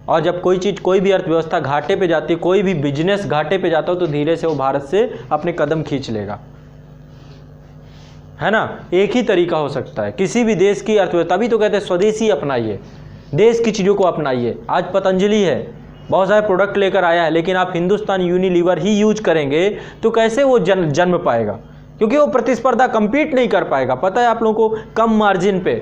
और जब कोई चीज़, कोई भी अर्थव्यवस्था घाटे पे जाती है, कोई भी बिजनेस घाटे पे जाता हो, तो धीरे से वो भारत से अपने कदम खींच लेगा, है ना। एक ही तरीका हो सकता है किसी भी देश की अर्थव्यवस्था। तभी तो कहते हैं स्वदेशी अपनाइए, देश की चीज़ों को अपनाइए। आज पतंजलि है, बहुत सारे प्रोडक्ट लेकर आया है, लेकिन आप हिंदुस्तान यूनिलीवर ही यूज करेंगे तो कैसे वो जन्म पाएगा? क्योंकि वो प्रतिस्पर्धा कंपीट नहीं कर पाएगा। पता है आप लोगों को, कम मार्जिन पे,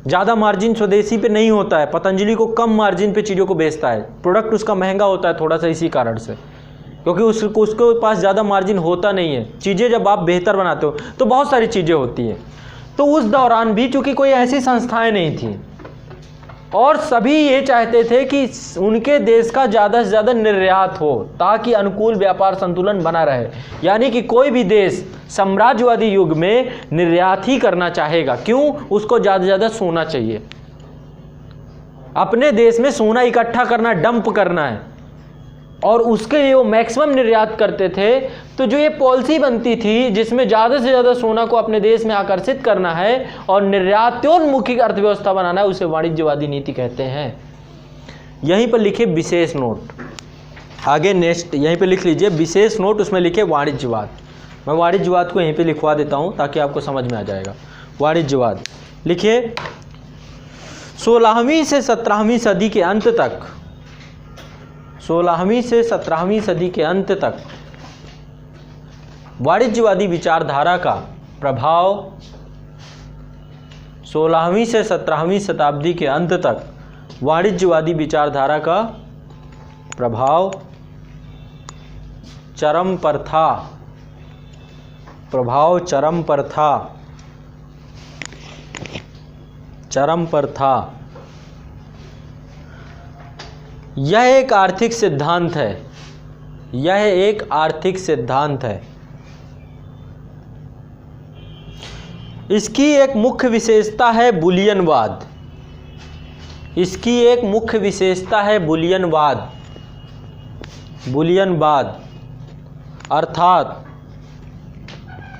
ज़्यादा मार्जिन स्वदेशी पे नहीं होता है। पतंजलि को कम मार्जिन पे चीज़ों को बेचता है, प्रोडक्ट उसका महंगा होता है थोड़ा सा इसी कारण से, क्योंकि उसके पास ज़्यादा मार्जिन होता नहीं है। चीज़ें जब आप बेहतर बनाते हो तो बहुत सारी चीज़ें होती हैं। तो उस दौरान भी चूँकि कोई ऐसी संस्थाएं नहीं थी और सभी ये चाहते थे कि उनके देश का ज़्यादा से ज़्यादा निर्यात हो ताकि अनुकूल व्यापार संतुलन बना रहे। यानी कि कोई भी देश साम्राज्यवादी युग में निर्यात ही करना चाहेगा। क्यों? उसको ज़्यादा से ज़्यादा सोना चाहिए, अपने देश में सोना इकट्ठा करना, डंप करना है, और उसके लिए वो मैक्सिमम निर्यात करते थे। तो जो ये पॉलिसी बनती थी जिसमें ज़्यादा से ज़्यादा सोना को अपने देश में आकर्षित करना है और निर्यातोन्मुखी अर्थव्यवस्था बनाना है, उसे वाणिज्यवादी नीति कहते हैं। यहीं पर लिखे विशेष नोट, आगे नेक्स्ट यहीं पे लिख लीजिए विशेष नोट, उसमें लिखे वाणिज्यवाद। मैं वाणिज्यवाद को यहीं पे लिखवा देता हूँ ताकि आपको समझ में आ जाएगा। वाणिज्यवाद लिखिए, 16वीं से 17वीं सदी के अंत तक, 16वीं से 17वीं सदी के अंत तक वाणिज्यवादी विचारधारा का प्रभाव, 16वीं से 17वीं शताब्दी के अंत तक वाणिज्यवादी विचारधारा का प्रभाव चरम पर था, प्रभाव चरम पर था, चरम पर था। यह एक आर्थिक सिद्धांत है, यह एक आर्थिक सिद्धांत है। इसकी एक मुख्य विशेषता है बुलियनवाद, इसकी एक मुख्य विशेषता है बुलियनवाद। बुलियनवाद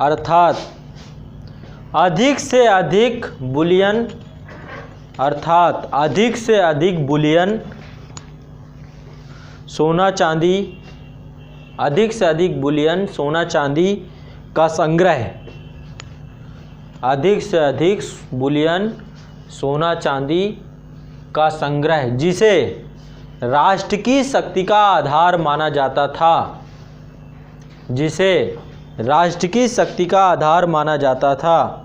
अर्थात अधिक से अधिक बुलियन, अर्थात अधिक से अधिक बुलियन, सोना चांदी, अधिक से अधिक बुलियन सोना चांदी का संग्रह, अधिक से अधिक बुलियन सोना चांदी का संग्रह, जिसे राष्ट्र की शक्ति का आधार माना जाता था, जिसे राष्ट्र की शक्ति का आधार माना जाता था।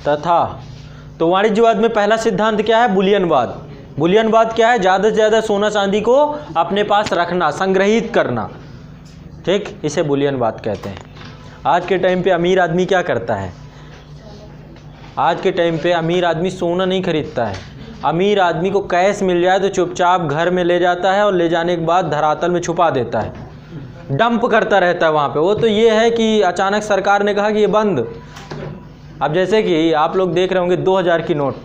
तथा तो वाणिज्यवाद में पहला सिद्धांत क्या है? बुलियनवाद। बुलियनवाद क्या है? ज़्यादा से ज़्यादा सोना चांदी को अपने पास रखना, संग्रहित करना, ठीक, इसे बुलियनवाद कहते हैं। आज के टाइम पे अमीर आदमी क्या करता है? आज के टाइम पे अमीर आदमी सोना नहीं खरीदता है। अमीर आदमी को कैश मिल जाए तो चुपचाप घर में ले जाता है और ले जाने के बाद धरातल में छुपा देता है, डंप करता रहता है वहाँ पे। वो तो ये है कि अचानक सरकार ने कहा कि ये बंद। अब जैसे कि आप लोग देख रहे होंगे 2000 की नोट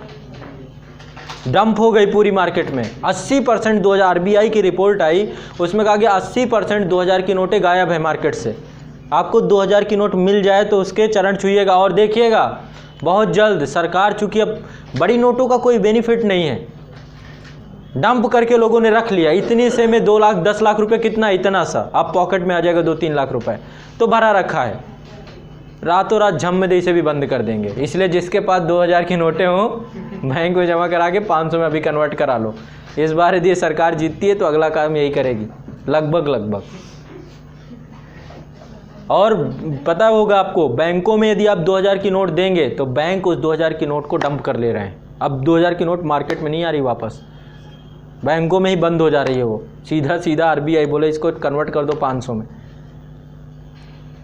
डंप हो गई पूरी मार्केट में, 80% 2000 RBI की रिपोर्ट आई, उसमें कहा गया 80% 2000 की नोटें गायब है मार्केट से। आपको 2000 की नोट मिल जाए तो उसके चरण छुइएगा और देखिएगा बहुत जल्द सरकार, चूँकि अब बड़ी नोटों का कोई बेनिफिट नहीं है, डंप करके लोगों ने रख लिया। इतने से में 2 लाख 10 लाख रुपए, कितना, इतना सा आप पॉकेट में आ जाएगा 2-3 लाख रुपए, तो भरा रखा है, रातों रात झम में दे इसे भी बंद कर देंगे। इसलिए जिसके पास 2000 की नोटें हों बैंक में जमा करा के 500 में अभी कन्वर्ट करा लो। इस बार यदि सरकार जीतती है तो अगला काम यही करेगी लगभग। और पता होगा आपको, बैंकों में यदि आप 2000 की नोट देंगे तो बैंक उस 2000 की नोट को डंप कर ले रहे हैं। अब 2000 की नोट मार्केट में नहीं आ रही वापस, बैंकों में ही बंद हो जा रही है वो। सीधा RBI बोले इसको कन्वर्ट कर दो 500 में।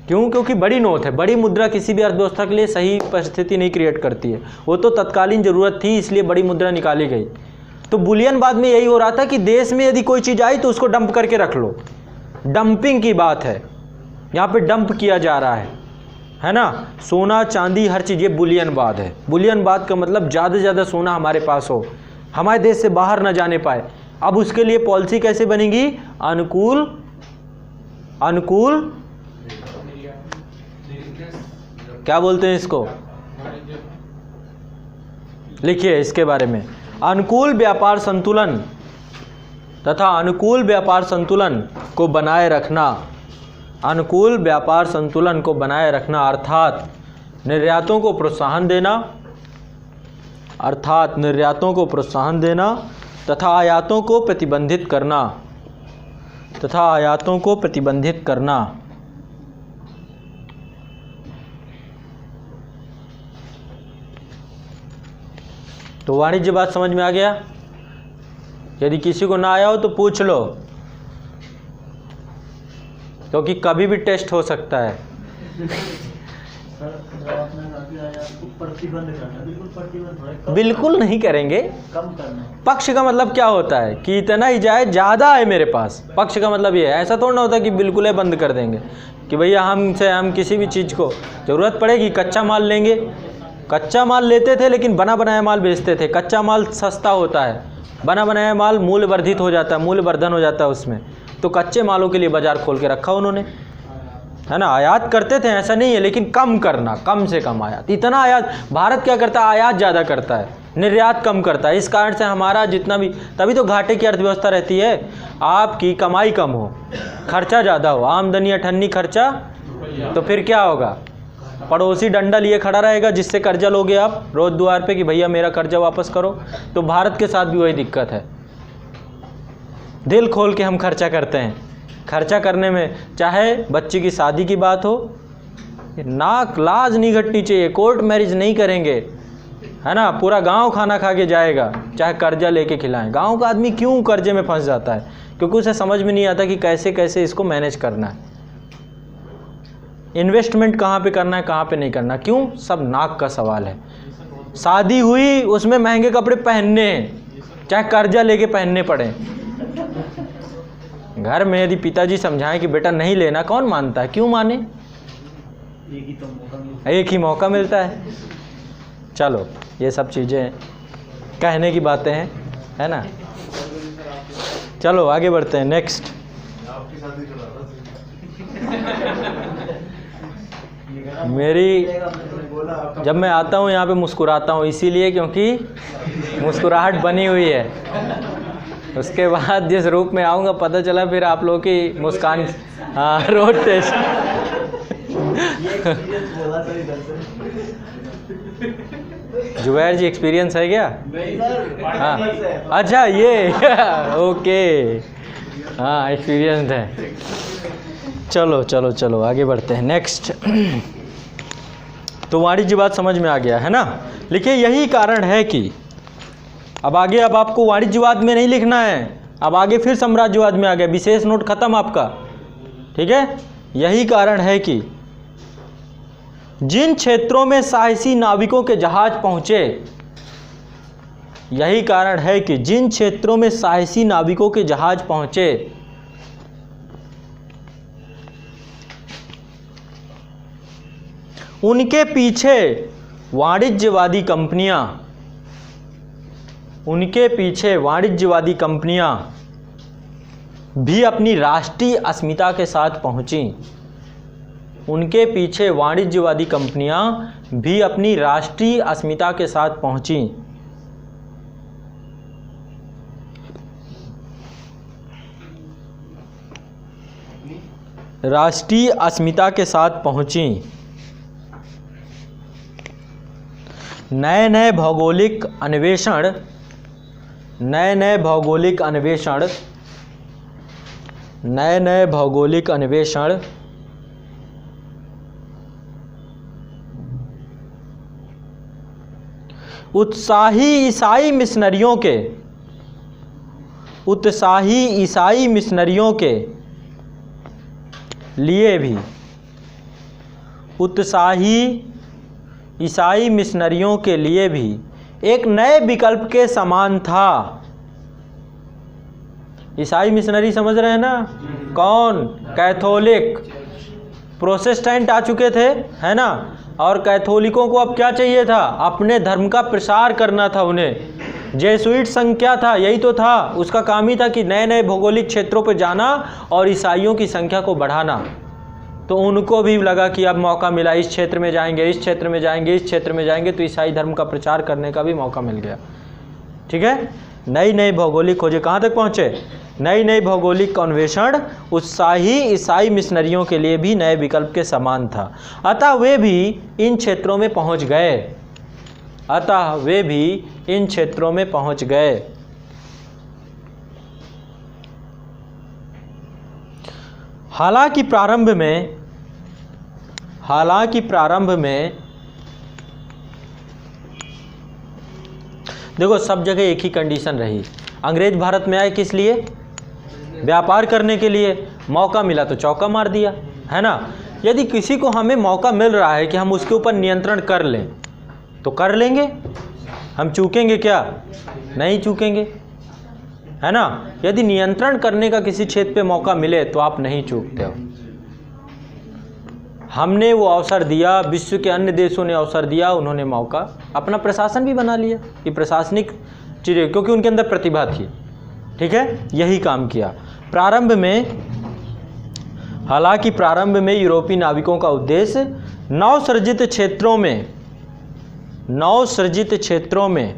क्यों? क्योंकि बड़ी नोट है, बड़ी मुद्रा किसी भी अर्थव्यवस्था के लिए सही परिस्थिति नहीं क्रिएट करती है। वो तो तत्कालीन ज़रूरत थी इसलिए बड़ी मुद्रा निकाली गई। तो बुलियन बाद में यही हो रहा था कि देश में यदि कोई चीज़ आई तो उसको डंप करके रख लो। डंपिंग की बात है, यहाँ पे डंप किया जा रहा है ना। सोना चांदी हर चीज़, ये बुलियनवाद है। बुलियनवाद का मतलब ज़्यादा से ज़्यादा सोना हमारे पास हो, हमारे देश से बाहर ना जाने पाए। अब उसके लिए पॉलिसी कैसे बनेगी? अनुकूल क्या बोलते हैं इसको, लिखिए इसके बारे में। अनुकूल व्यापार संतुलन तथा अनुकूल व्यापार संतुलन को बनाए रखना। अनुकूल व्यापार संतुलन को बनाए रखना अर्थात निर्यातों को प्रोत्साहन देना, तथा आयातों को प्रतिबंधित करना। तो वाणिज्य बात समझ में आ गया? यदि किसी को ना आया हो तो पूछ लो, क्योंकि कभी भी टेस्ट हो सकता है। बिल्कुल नहीं करेंगे। कम करना। पक्ष का मतलब क्या होता है कि इतना ही जाए, ज़्यादा है मेरे पास। पक्ष का मतलब ये है, ऐसा थोड़ा ना होता कि बिल्कुल ही बंद कर देंगे कि भैया हम किसी भी चीज़ को ज़रूरत पड़ेगी कच्चा माल लेंगे। कच्चा माल लेते थे लेकिन बना बनाया माल बेचते थे। कच्चा माल सस्ता होता है, बना बनाया माल मूल्य वर्धित हो जाता है, मूल्य वर्धन हो जाता है उसमें। तो कच्चे मालों के लिए बाज़ार खोल के रखा उन्होंने, है ना। आयात करते थे ऐसा नहीं है, लेकिन कम करना, कम से कम आयात। इतना आयात भारत क्या करता है, आयात ज़्यादा करता है, निर्यात कम करता है। इस कारण से हमारा जितना भी, तभी तो घाटे की अर्थव्यवस्था रहती है। आपकी कमाई कम हो, खर्चा ज़्यादा हो, आमदनी अठन्नी खर्चा, तो फिर क्या होगा? पड़ोसी डंडा लिए खड़ा रहेगा जिससे कर्जा लोगे आप रोज द्वार पे कि भैया मेरा कर्जा वापस करो। तो भारत के साथ भी वही दिक्कत है। दिल खोल के हम खर्चा करते हैं। खर्चा करने में चाहे बच्ची की शादी की बात हो, नाक लाज नहीं घटनी चाहिए, कोर्ट मैरिज नहीं करेंगे, है ना। पूरा गांव खाना खा के जाएगा, चाहे कर्जा लेके खिलाएं। गांव का आदमी क्यों कर्जे में फंस जाता है? क्योंकि उसे समझ में नहीं आता कि कैसे कैसे इसको मैनेज करना है, इन्वेस्टमेंट कहाँ पे करना है, कहाँ पे नहीं करना। क्यों? सब नाक का सवाल है। शादी हुई, उसमें महंगे कपड़े पहनने हैं, चाहे कर्जा लेके पहनने पड़े। घर में यदि पिताजी समझाएं कि बेटा नहीं लेना, कौन मानता है? क्यों माने? एक ही मौका मिलता है। चलो, ये सब चीज़ें कहने की बातें हैं, है ना। चलो आगे बढ़ते हैं। नेक्स्ट, मेरी जब मैं आता हूँ यहाँ पे मुस्कुराता हूँ इसीलिए क्योंकि मुस्कुराहट बनी हुई है। उसके बाद जिस रूप में आऊँगा पता चला फिर आप लोगों की मुस्कान। हाँ, रोड टेस्ट। जुबैर जी एक्सपीरियंस है क्या? हाँ, अच्छा ये ओके, हाँ एक्सपीरियंस है। चलो चलो चलो आगे बढ़ते हैं। नेक्स्ट, तो वाणिज्यवाद समझ में आ गया है ना। लिखिए, यही कारण है कि अब आगे, अब आपको वाणिज्यवाद में नहीं लिखना है, अब आगे फिर साम्राज्यवाद में आ गया। विशेष नोट खत्म आपका, ठीक है। यही कारण है कि जिन क्षेत्रों में साहसी नाविकों के जहाज पहुंचे, यही कारण है कि जिन क्षेत्रों में साहसी नाविकों के जहाज पहुंचे उनके पीछे वाणिज्यवादी कंपनियां भी अपनी राष्ट्रीय अस्मिता के साथ पहुंची। उनके पीछे वाणिज्यवादी कंपनियां भी अपनी राष्ट्रीय अस्मिता के साथ पहुंची। राष्ट्रीय अस्मिता के साथ पहुंची। नए नए भौगोलिक अन्वेषण, नए नए भौगोलिक अन्वेषण, नए नए भौगोलिक अन्वेषण उत्साही ईसाई मिशनरियों के, उत्साही ईसाई मिशनरियों के लिए भी, उत्साही ईसाई मिशनरियों के लिए भी एक नए विकल्प के समान था। ईसाई मिशनरी समझ रहे हैं ना? कौन? कैथोलिक। प्रोटेस्टेंट आ चुके थे, है ना? और कैथोलिकों को अब क्या चाहिए था? अपने धर्म का प्रसार करना था उन्हें। जेसुइट संघ क्या था? यही तो था, उसका काम ही था कि नए नए भौगोलिक क्षेत्रों पर जाना और ईसाइयों की संख्या को बढ़ाना। तो उनको भी लगा कि अब मौका मिला, इस क्षेत्र में जाएंगे, इस क्षेत्र में जाएंगे, इस क्षेत्र में जाएंगे, तो ईसाई धर्म का प्रचार करने का भी मौका मिल गया। ठीक है, नई नई भौगोलिक खोजें कहाँ तक पहुँचे? नई नई भौगोलिक अन्वेषण उत्साही ईसाई मिशनरियों के लिए भी नए विकल्प के समान था, अतः वे भी इन क्षेत्रों में पहुँच गए, अतः वे भी इन क्षेत्रों में पहुँच गए। हालांकि प्रारंभ में देखो सब जगह एक ही कंडीशन रही। अंग्रेज भारत में आए किस लिए? व्यापार करने के लिए। मौका मिला तो चौका मार दिया, है ना? यदि किसी को हमें मौका मिल रहा है कि हम उसके ऊपर नियंत्रण कर लें तो कर लेंगे। हम चूकेंगे क्या? नहीं चूकेंगे, है ना? यदि नियंत्रण करने का किसी क्षेत्र पे मौका मिले तो आप नहीं चूकते हो। हमने वो अवसर दिया, विश्व के अन्य देशों ने अवसर दिया, उन्होंने मौका, अपना प्रशासन भी बना लिया, ये प्रशासनिक चीज़ें, क्योंकि उनके अंदर प्रतिभा थी। ठीक है, यही काम किया प्रारंभ में। हालांकि प्रारंभ में यूरोपीय नाविकों का उद्देश्य नवसृजित क्षेत्रों में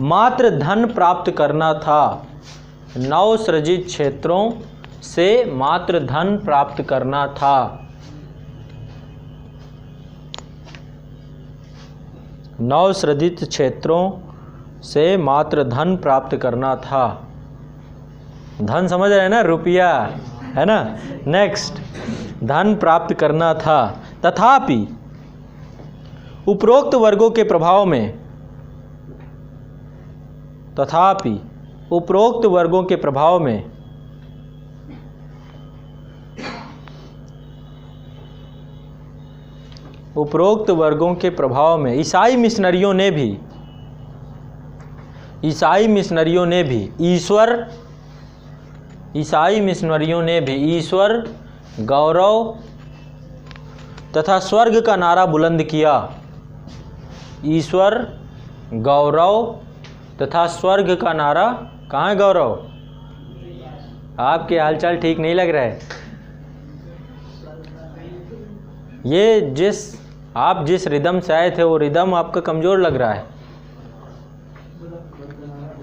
मात्र धन प्राप्त करना था। नवसृजित क्षेत्रों से मात्र धन प्राप्त करना था। नवसृजित क्षेत्रों से मात्र धन प्राप्त करना था। धन समझ रहे हैं ना? रुपया, है ना? नेक्स्ट, धन प्राप्त करना था। तथापि उपरोक्त वर्गों के प्रभाव में, तथापि उपरोक्त वर्गों के प्रभाव में उपरोक्त वर्गों के प्रभाव में ईसाई मिशनरियों ने भी ईश्वर, गौरव तथा स्वर्ग का नारा बुलंद किया। ईश्वर, गौरव तथा स्वर्ग का नारा। कहाँ है गौरव? आपके हालचाल ठीक नहीं लग रहा है। ये आप जिस रिदम से आए थे वो रिदम आपका कमज़ोर लग रहा है।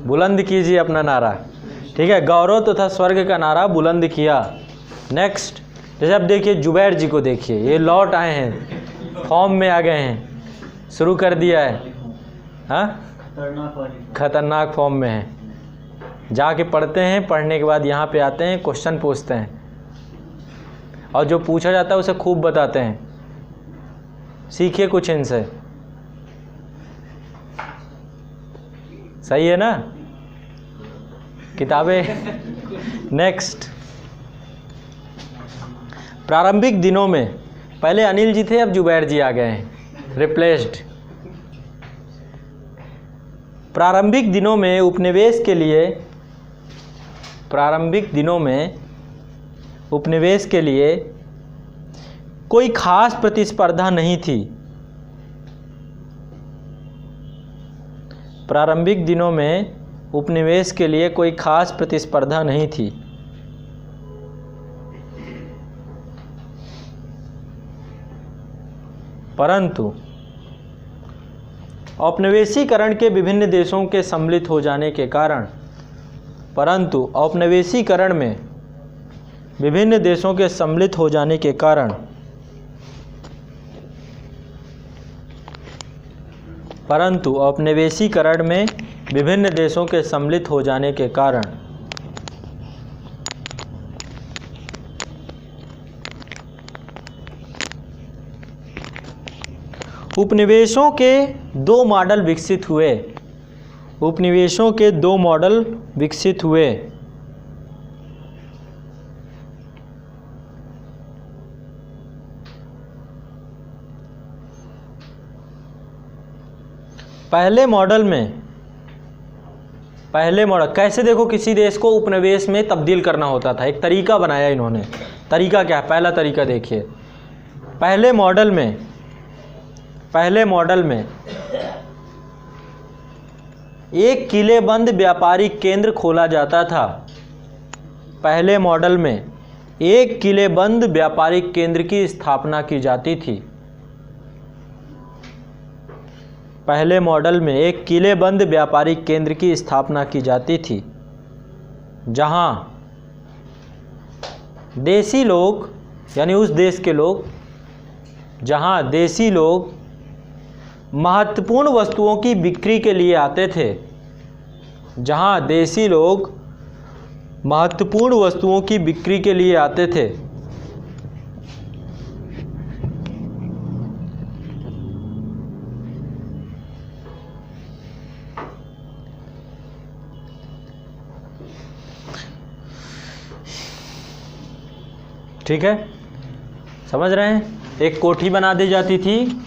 बुलंद कीजिए अपना नारा। ठीक है, गौरव तथा स्वर्ग का नारा बुलंद किया। नेक्स्ट, जैसे अब देखिए जुबैर जी को देखिए, ये लौट आए हैं, फॉर्म में आ गए हैं, शुरू कर दिया है। हाँ, खतरनाक फॉर्म में है। जाके पढ़ते हैं, पढ़ने के बाद यहाँ पे आते हैं, क्वेश्चन पूछते हैं और जो पूछा जाता है उसे खूब बताते हैं। सीखिए कुछ इनसे, सही है ना? किताबें। नेक्स्ट, प्रारंभिक दिनों में, पहले अनिल जी थे, अब जुबैर जी आ गए हैं, रिप्लेस्ड। प्रारंभिक दिनों में उपनिवेश के लिए कोई खास प्रतिस्पर्धा नहीं थी। प्रारंभिक दिनों में उपनिवेश के लिए कोई खास प्रतिस्पर्धा नहीं थी। परंतु औपनिवेशीकरण के विभिन्न देशों के सम्मिलित हो जाने के कारण, औपनिवेशीकरण में विभिन्न देशों के सम्मिलित हो जाने के कारण परंतु औपनिवेशीकरण में विभिन्न देशों के सम्मिलित हो जाने के कारण उपनिवेशों के दो मॉडल विकसित हुए। उपनिवेशों के दो मॉडल विकसित हुए। पहले मॉडल कैसे, देखो किसी देश को उपनिवेश में तब्दील करना होता था, एक तरीका बनाया इन्होंने। तरीका क्या है? पहला तरीका देखिए, पहले मॉडल में एक किलेबंद व्यापारिक केंद्र खोला जाता था। पहले मॉडल में एक किलेबंद व्यापारिक केंद्र की स्थापना की जाती थी। पहले मॉडल में एक किलेबंद व्यापारिक केंद्र की स्थापना की जाती थी, जहां देसी लोग, यानी उस देश के लोग, जहां देसी लोग महत्वपूर्ण वस्तुओं की बिक्री के लिए आते थे, जहां देसी लोग महत्वपूर्ण वस्तुओं की बिक्री के लिए आते थे, ठीक है, समझ रहे हैं। एक कोठी बना दी जाती थी,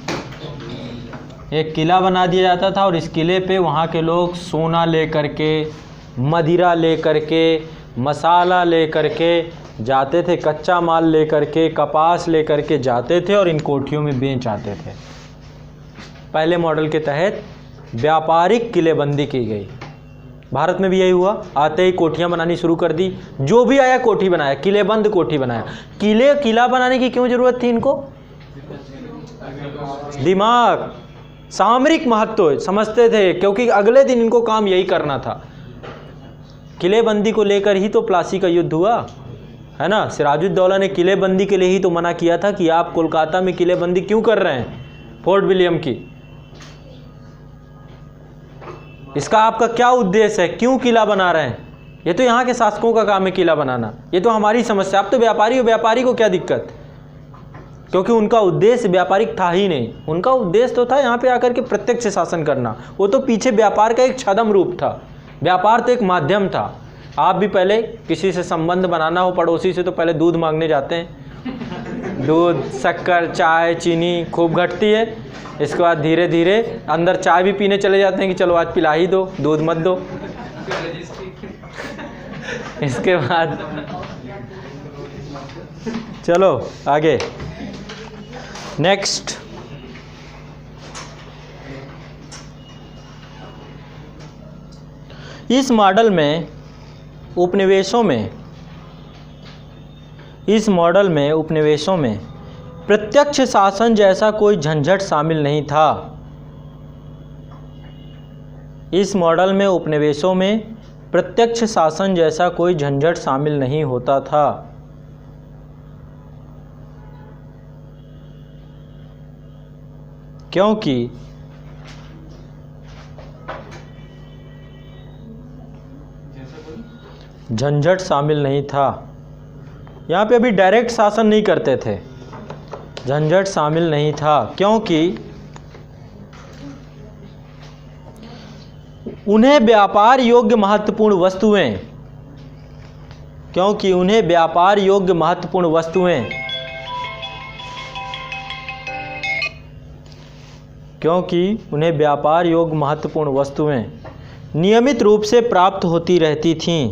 एक किला बना दिया जाता था, और इस किले पे वहाँ के लोग सोना ले करके, मदिरा ले करके, मसाला ले करके जाते थे, कच्चा माल ले करके, कपास ले करके जाते थे और इन कोठियों में बेच आते थे। पहले मॉडल के तहत व्यापारिक किलेबंदी की गई। भारत में भी यही हुआ, आते ही कोठियाँ बनानी शुरू कर दी, जो भी आया कोठी बनाया, किलेबंद कोठी बनाया। किला बनाने की क्यों जरूरत थी इनको? दिमाग, सामरिक महत्व समझते थे, क्योंकि अगले दिन इनको काम यही करना था। किलेबंदी को लेकर ही तो प्लासी का युद्ध हुआ, है ना। सिराजुद्दौला ने किलेबंदी के लिए ही तो मना किया था कि आप कोलकाता में किलेबंदी क्यों कर रहे हैं, फोर्ट विलियम की। इसका आपका क्या उद्देश्य है, क्यों किला बना रहे हैं? ये तो यहाँ के शासकों का काम है किला बनाना, ये तो हमारी समस्या। आप तो व्यापारी हो, व्यापारी को क्या दिक्कत? क्योंकि उनका उद्देश्य व्यापारिक था ही नहीं, उनका उद्देश्य तो था यहाँ पे आकर के प्रत्यक्ष शासन करना। वो तो पीछे व्यापार का एक छद्म रूप था, व्यापार तो एक माध्यम था। आप भी पहले किसी से संबंध बनाना हो पड़ोसी से, तो पहले दूध मांगने जाते हैं, दूध, शक्कर, चाय, चीनी खूब घटती है, इसके बाद धीरे धीरे अंदर चाय भी पीने चले जाते हैं कि चलो आज पिला ही दो, दूध मत दो। इसके बाद चलो आगे, नेक्स्ट। इस मॉडल में उपनिवेशों में प्रत्यक्ष शासन जैसा कोई झंझट शामिल नहीं था। इस मॉडल में उपनिवेशों में प्रत्यक्ष शासन जैसा कोई झंझट शामिल नहीं होता था। क्योंकि झंझट शामिल नहीं था। यहाँ पे अभी डायरेक्ट शासन नहीं करते थे, झंझट शामिल नहीं था, क्योंकि उन्हें व्यापार योग्य महत्वपूर्ण वस्तुएं, नियमित रूप से प्राप्त होती रहती थीं।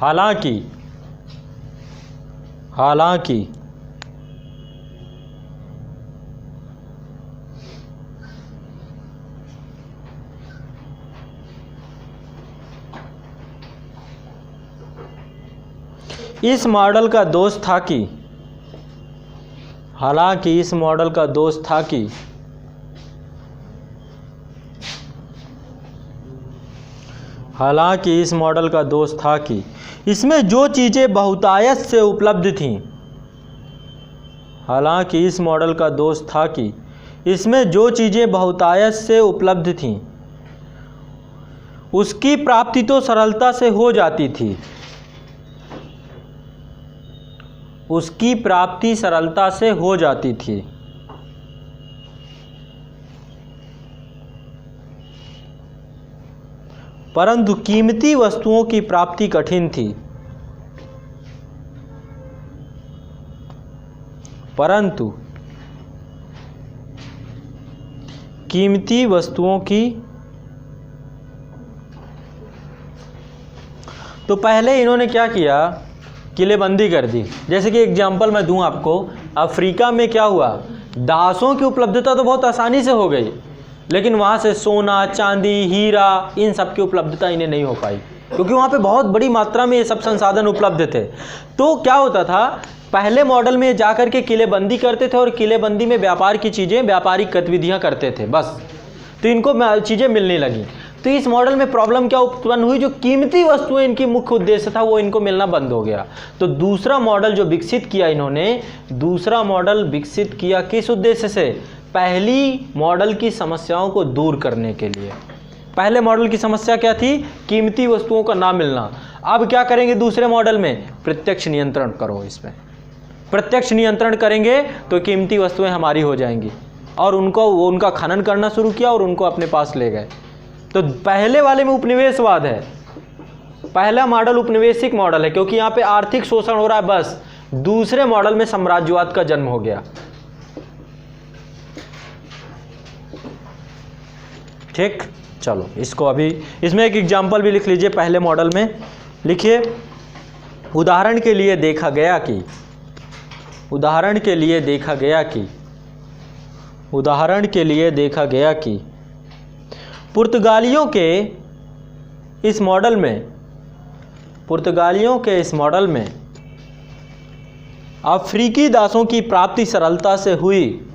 हालांकि इस मॉडल का दोष था कि इसमें जो चीज़ें बहुतायत से उपलब्ध थीं, हालांकि इस मॉडल का दोष था कि इसमें जो चीज़ें बहुतायत से उपलब्ध थीं उसकी प्राप्ति तो सरलता से हो जाती थी, उसकी प्राप्ति सरलता से हो जाती थी, परंतु कीमती वस्तुओं की प्राप्ति कठिन थी। परंतु कीमती वस्तुओं की, तो पहले इन्होंने क्या किया, किलेबंदी कर दी। जैसे कि एग्जांपल मैं दूं आपको, अफ्रीका में क्या हुआ, दासों की उपलब्धता तो बहुत आसानी से हो गई, लेकिन वहाँ से सोना, चांदी, हीरा, इन सब की उपलब्धता इन्हें नहीं हो पाई, क्योंकि वहाँ पे बहुत बड़ी मात्रा में ये सब संसाधन उपलब्ध थे। तो क्या होता था, पहले मॉडल में जाकर के किलेबंदी करते थे और किलेबंदी में व्यापार की चीज़ें, व्यापारिक गतिविधियाँ करते थे बस, तो इनको चीज़ें मिलने लगी। तो इस मॉडल में प्रॉब्लम क्या उत्पन्न हुई, जो कीमती वस्तुएं इनकी मुख्य उद्देश्य था वो इनको मिलना बंद हो गया। तो दूसरा मॉडल जो विकसित किया इन्होंने, दूसरा मॉडल विकसित किया किस उद्देश्य से, पहली मॉडल की समस्याओं को दूर करने के लिए। पहले मॉडल की समस्या क्या थी, कीमती वस्तुओं का ना मिलना। अब क्या करेंगे दूसरे मॉडल में, प्रत्यक्ष नियंत्रण करो, इसमें प्रत्यक्ष नियंत्रण करेंगे तो कीमती वस्तुएं हमारी हो जाएंगी, और उनका खनन करना शुरू किया और उनको अपने पास ले गए। तो पहले वाले में उपनिवेशवाद है, पहला मॉडल उपनिवेशिक मॉडल है, क्योंकि यहाँ पे आर्थिक शोषण हो रहा है बस। दूसरे मॉडल में साम्राज्यवाद का जन्म हो गया। ठीक, चलो इसको अभी इसमें एक एग्जाम्पल भी लिख लीजिए। पहले मॉडल में लिखिए, उदाहरण के लिए देखा गया कि पुर्तगालियों के इस मॉडल में अफ्रीकी दासों की प्राप्ति सरलता से हुई।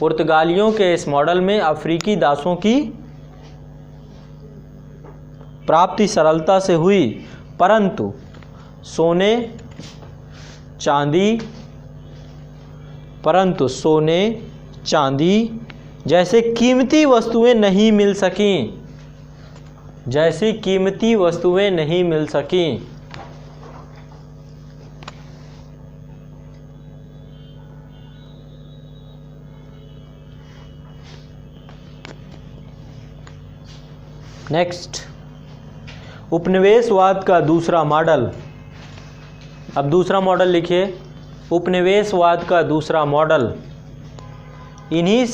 पुर्तगालियों के इस मॉडल में अफ्रीकी दासों की प्राप्ति सरलता से हुई, परंतु सोने चांदी जैसे कीमती वस्तुएं नहीं मिल सकीं। नेक्स्ट, उपनिवेशवाद का दूसरा मॉडल। अब दूसरा मॉडल लिखिए, उपनिवेशवाद का दूसरा मॉडल इन्हीं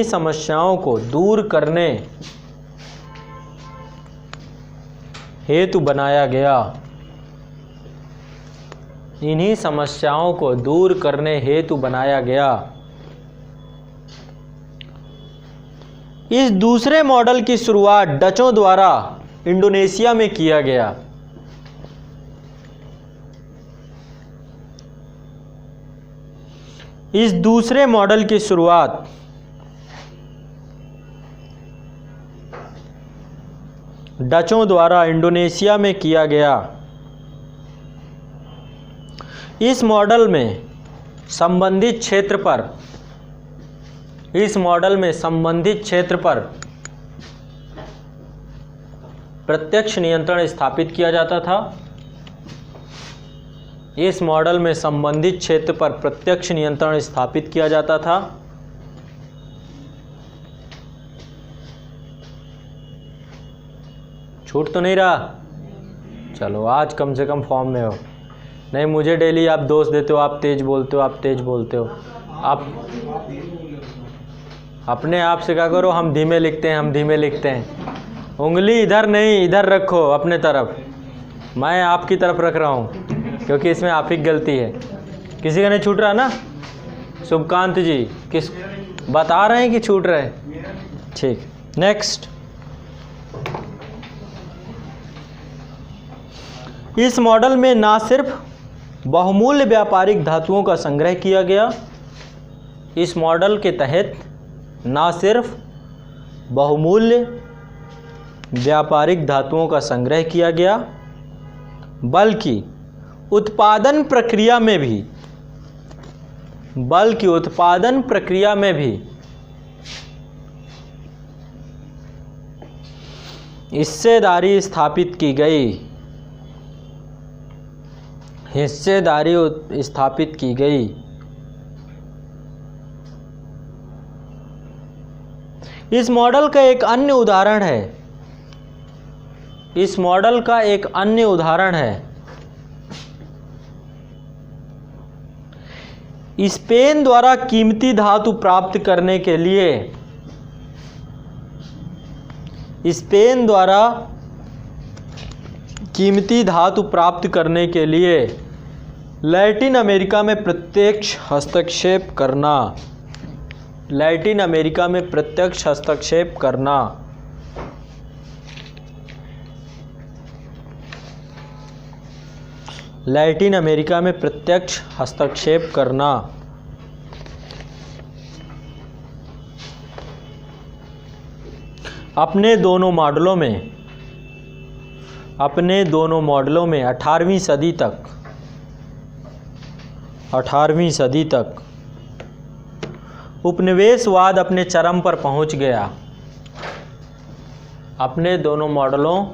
समस्याओं को दूर करने हेतु बनाया गया। इस दूसरे मॉडल की शुरुआत डचों द्वारा इंडोनेशिया में किया गया। इस दूसरे मॉडल की शुरुआत डचों द्वारा इंडोनेशिया में किया गया। इस मॉडल में संबंधित क्षेत्र पर प्रत्यक्ष नियंत्रण स्थापित किया जाता था। इस मॉडल में संबंधित क्षेत्र पर प्रत्यक्ष नियंत्रण स्थापित किया जाता था। छूट तो नहीं रहा? चलो आज कम से कम फॉर्म में हो। नहीं, मुझे डेली आप दोष देते हो, आप तेज बोलते हो। आप अपने आप से क्या करो, हम धीमे लिखते हैं। उंगली इधर नहीं, इधर रखो अपने तरफ। मैं आपकी तरफ रख रहा हूँ क्योंकि इसमें आप ही गलती है। किसी का नहीं छूट रहा ना? शुभकांत जी किस बता रहे हैं कि छूट रहे? ठीक, नेक्स्ट। इस मॉडल में ना सिर्फ बहुमूल्य व्यापारिक धातुओं का संग्रह किया गया, इस मॉडल के तहत ना सिर्फ बहुमूल्य व्यापारिक धातुओं का संग्रह किया गया, बल्कि उत्पादन प्रक्रिया में भी, बल्कि उत्पादन प्रक्रिया में भी हिस्सेदारी स्थापित की गई, हिस्सेदारी स्थापित की गई। इस मॉडल का एक अन्य उदाहरण है, इस मॉडल का एक अन्य उदाहरण है स्पेन द्वारा कीमती धातु प्राप्त करने के लिए, स्पेन द्वारा कीमती धातु प्राप्त करने के लिए लैटिन अमेरिका में प्रत्यक्ष हस्तक्षेप करना, लैटिन अमेरिका में प्रत्यक्ष हस्तक्षेप करना। लैटिन अमेरिका में प्रत्यक्ष हस्तक्षेप करना। अपने दोनों मॉडलों में 18वीं सदी तक उपनिवेशवाद अपने चरम पर पहुंच गया। अपने दोनों मॉडलों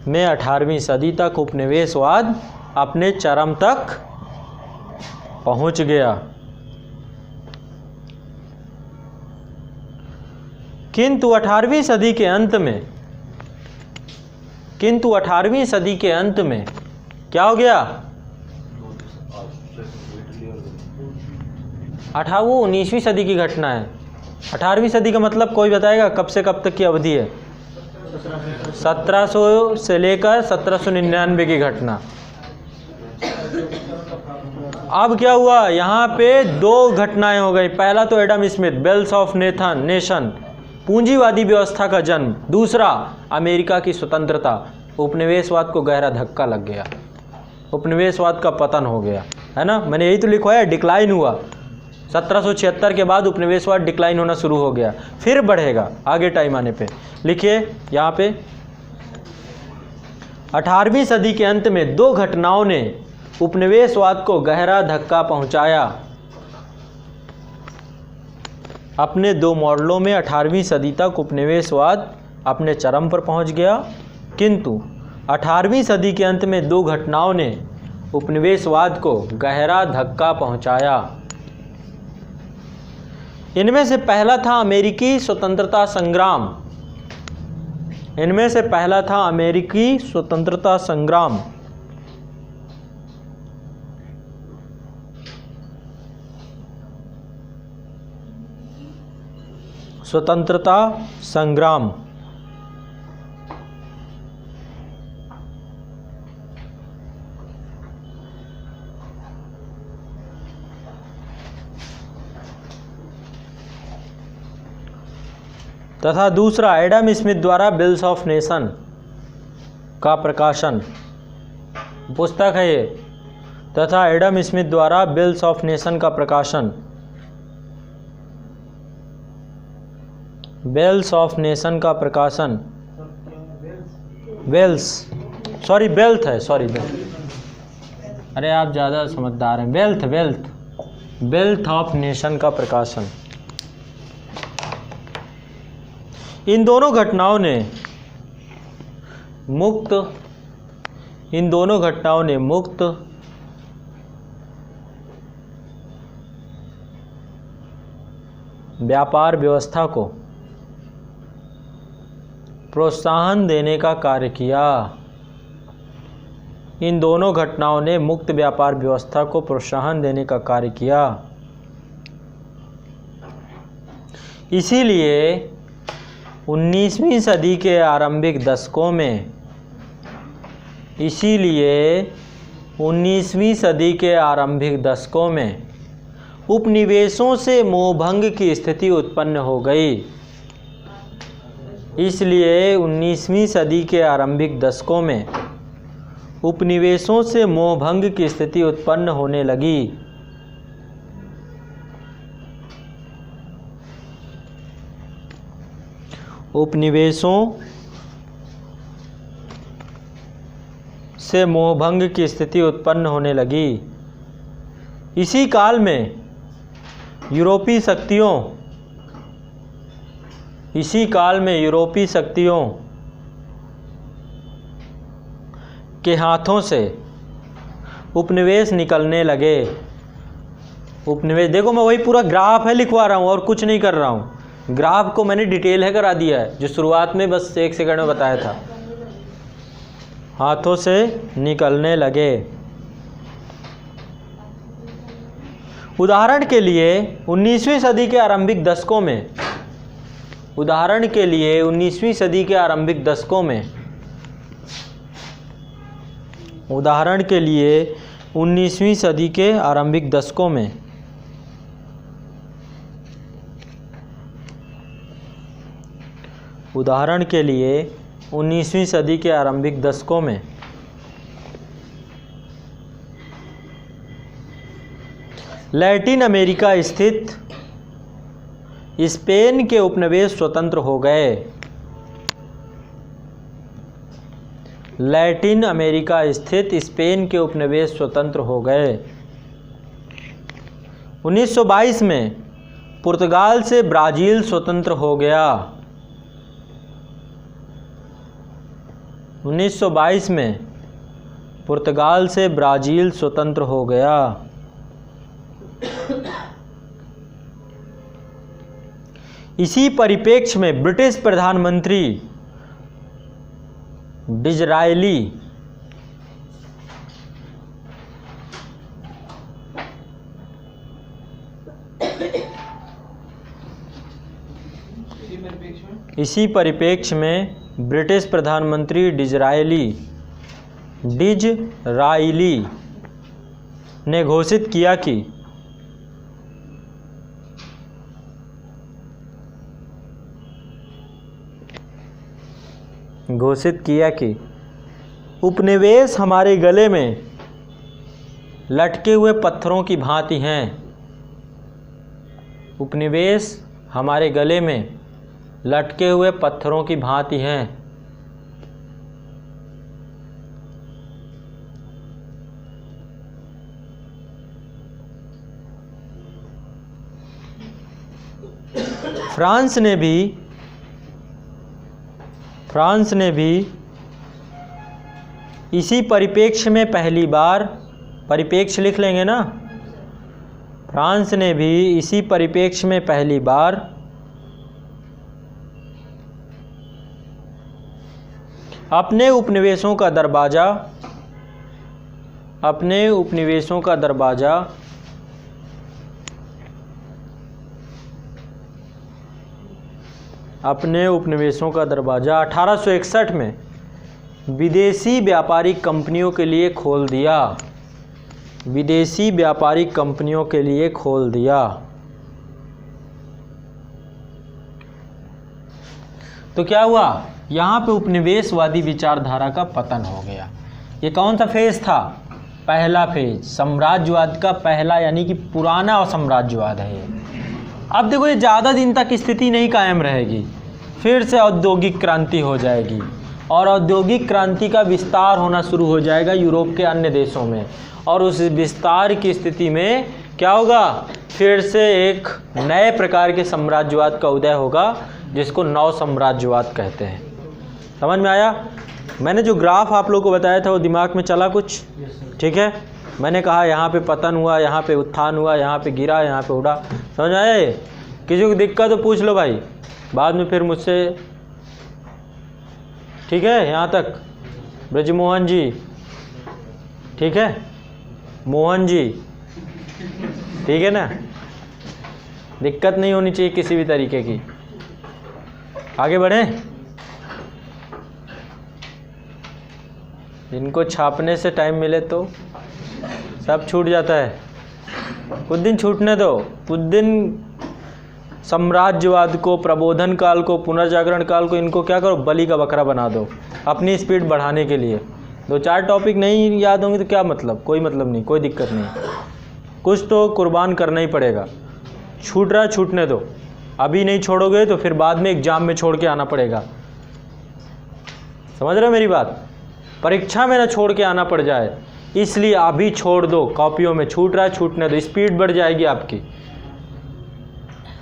में 18वीं सदी तक उपनिवेशवाद अपने चरम तक पहुंच गया। किंतु 18वीं सदी के अंत में क्या हो गया? 19वीं सदी की घटना है। 18वीं सदी का मतलब कोई बताएगा कब से कब तक की अवधि है? 1700 से लेकर 1799 की घटना। अब क्या हुआ? यहाँ पे दो घटनाएं हो गई। पहला तो एडम स्मिथ, बेल्स ऑफ नेशन, पूंजीवादी व्यवस्था का जन्म। दूसरा, अमेरिका की स्वतंत्रता। उपनिवेशवाद को गहरा धक्का लग गया, उपनिवेशवाद का पतन हो गया, है ना। मैंने यही तो लिखवाया, डिक्लाइन हुआ। 1776 के बाद उपनिवेशवाद डिक्लाइन होना शुरू हो गया, फिर बढ़ेगा आगे टाइम आने पे। लिखिए यहाँ पे, 18वीं सदी के अंत में दो घटनाओं ने उपनिवेशवाद को गहरा धक्का पहुंचाया। अपने दो मॉडलों में 18वीं सदी तक उपनिवेशवाद अपने चरम पर पहुंच गया, किंतु 18वीं सदी के अंत में दो घटनाओं ने उपनिवेशवाद को गहरा धक्का पहुंचाया। इनमें से पहला था अमेरिकी स्वतंत्रता संग्राम। इनमें से पहला था अमेरिकी स्वतंत्रता संग्राम। स्वतंत्रता संग्राम। तथा दूसरा, एडम स्मिथ द्वारा बिल्स ऑफ नेशन का प्रकाशन। पुस्तक है ये। तथा एडम स्मिथ द्वारा बिल्स ऑफ नेशन का प्रकाशन। बेल्स ऑफ नेशन का प्रकाशन। बेल्थ है। अरे आप ज़्यादा समझदार हैं। बेल्थ ऑफ नेशन का प्रकाशन। इन दोनों घटनाओं ने मुक्त व्यापार व्यवस्था को प्रोत्साहन देने का कार्य किया। इन दोनों घटनाओं ने मुक्त व्यापार व्यवस्था को प्रोत्साहन देने का कार्य किया। इसीलिए 19वीं सदी के आरंभिक दशकों में उपनिवेशों से मोहभंग की स्थिति उत्पन्न हो गई। इसलिए 19वीं सदी के आरंभिक दशकों में उपनिवेशों से मोहभंग की स्थिति उत्पन्न होने लगी। उपनिवेशों से मोहभंग की स्थिति उत्पन्न होने लगी। इसी काल में यूरोपीय शक्तियों के हाथों से उपनिवेश निकलने लगे। उपनिवेश, देखो मैं वही पूरा ग्राफ है लिखवा रहा हूँ और कुछ नहीं कर रहा हूँ। ग्राफ को मैंने डिटेल है करा दिया है, जो शुरुआत में बस 1 सेकंड में बताया था। हाथों से निकलने लगे। उदाहरण के लिए 19वीं सदी के आरंभिक दशकों में, 19वीं सदी के आरंभिक दशकों में लैटिन अमेरिका स्थित स्पेन के उपनिवेश स्वतंत्र हो गए। लैटिन अमेरिका स्थित स्पेन के उपनिवेश स्वतंत्र हो गए। 1922 में पुर्तगाल से ब्राज़ील स्वतंत्र हो गया। 1922 में पुर्तगाल से ब्राज़ील स्वतंत्र हो गया। इसी परिप्रेक्ष्य में ब्रिटिश प्रधानमंत्री डिज़रायली ने घोषित किया कि उपनिवेश हमारे गले में लटके हुए पत्थरों की भांति हैं। उपनिवेश हमारे गले में लटके हुए पत्थरों की भांति हैं। फ्रांस ने भी इसी परिप्रेक्ष्य में पहली बार, परिप्रेक्ष्य लिख लेंगे ना, फ्रांस ने भी इसी परिप्रेक्ष्य में पहली बार अपने उपनिवेशों का दरवाज़ा 1861 में विदेशी व्यापारिक कंपनियों के लिए खोल दिया। तो क्या हुआ, यहाँ पे उपनिवेशवादी विचारधारा का पतन हो गया। ये कौन सा फेज था? पहला फेज, साम्राज्यवाद का पहला, यानी कि पुराना साम्राज्यवाद है ये। अब देखो, ये ज़्यादा दिन तक स्थिति नहीं कायम रहेगी, फिर से औद्योगिक क्रांति हो जाएगी और औद्योगिक क्रांति का विस्तार होना शुरू हो जाएगा यूरोप के अन्य देशों में। और उस विस्तार की स्थिति में क्या होगा, फिर से एक नए प्रकार के साम्राज्यवाद का उदय होगा, जिसको नव साम्राज्यवाद कहते हैं। समझ में आया? मैंने जो ग्राफ आप लोगों को बताया था वो दिमाग में चला कुछ? ठीक है, मैंने कहा यहाँ पे पतन हुआ, यहाँ पे उत्थान हुआ, यहाँ पे गिरा, यहाँ पे उड़ा। समझ आया? ये किसी को दिक्कत तो पूछ लो भाई, बाद में फिर मुझसे। ठीक है, यहाँ तक ब्रजमोहन जी? ठीक है, मोहन जी? ठीक है ना? दिक्कत नहीं होनी चाहिए किसी भी तरीके की। आगे बढ़ें। इनको छापने से टाइम मिले तो सब छूट जाता है। कुछ दिन छूटने दो, कुछ दिन साम्राज्यवाद को, प्रबोधन काल को, पुनर्जागरण काल को, इनको क्या करो, बलि का बकरा बना दो अपनी स्पीड बढ़ाने के लिए। 2-4 टॉपिक नहीं याद होंगे तो क्या मतलब, कोई मतलब नहीं, कोई दिक्कत नहीं, कुछ तो कुर्बान करना ही पड़ेगा। छूट रहा, छूटने दो। अभी नहीं छोड़ोगे तो फिर बाद में एग्जाम में छोड़ के आना पड़ेगा। समझ रहे हो मेरी बात? परीक्षा में ना छोड़ के आना पड़ जाए, इसलिए अभी छोड़ दो। कॉपियों में छूट रहा है, छूटने दो, स्पीड बढ़ जाएगी आपकी,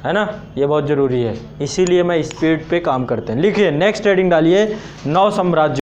है ना, ये बहुत ज़रूरी है। इसीलिए मैं स्पीड पे काम करते हैं। लिखिए नेक्स्ट हेडिंग डालिए, 9 साम्राज्य।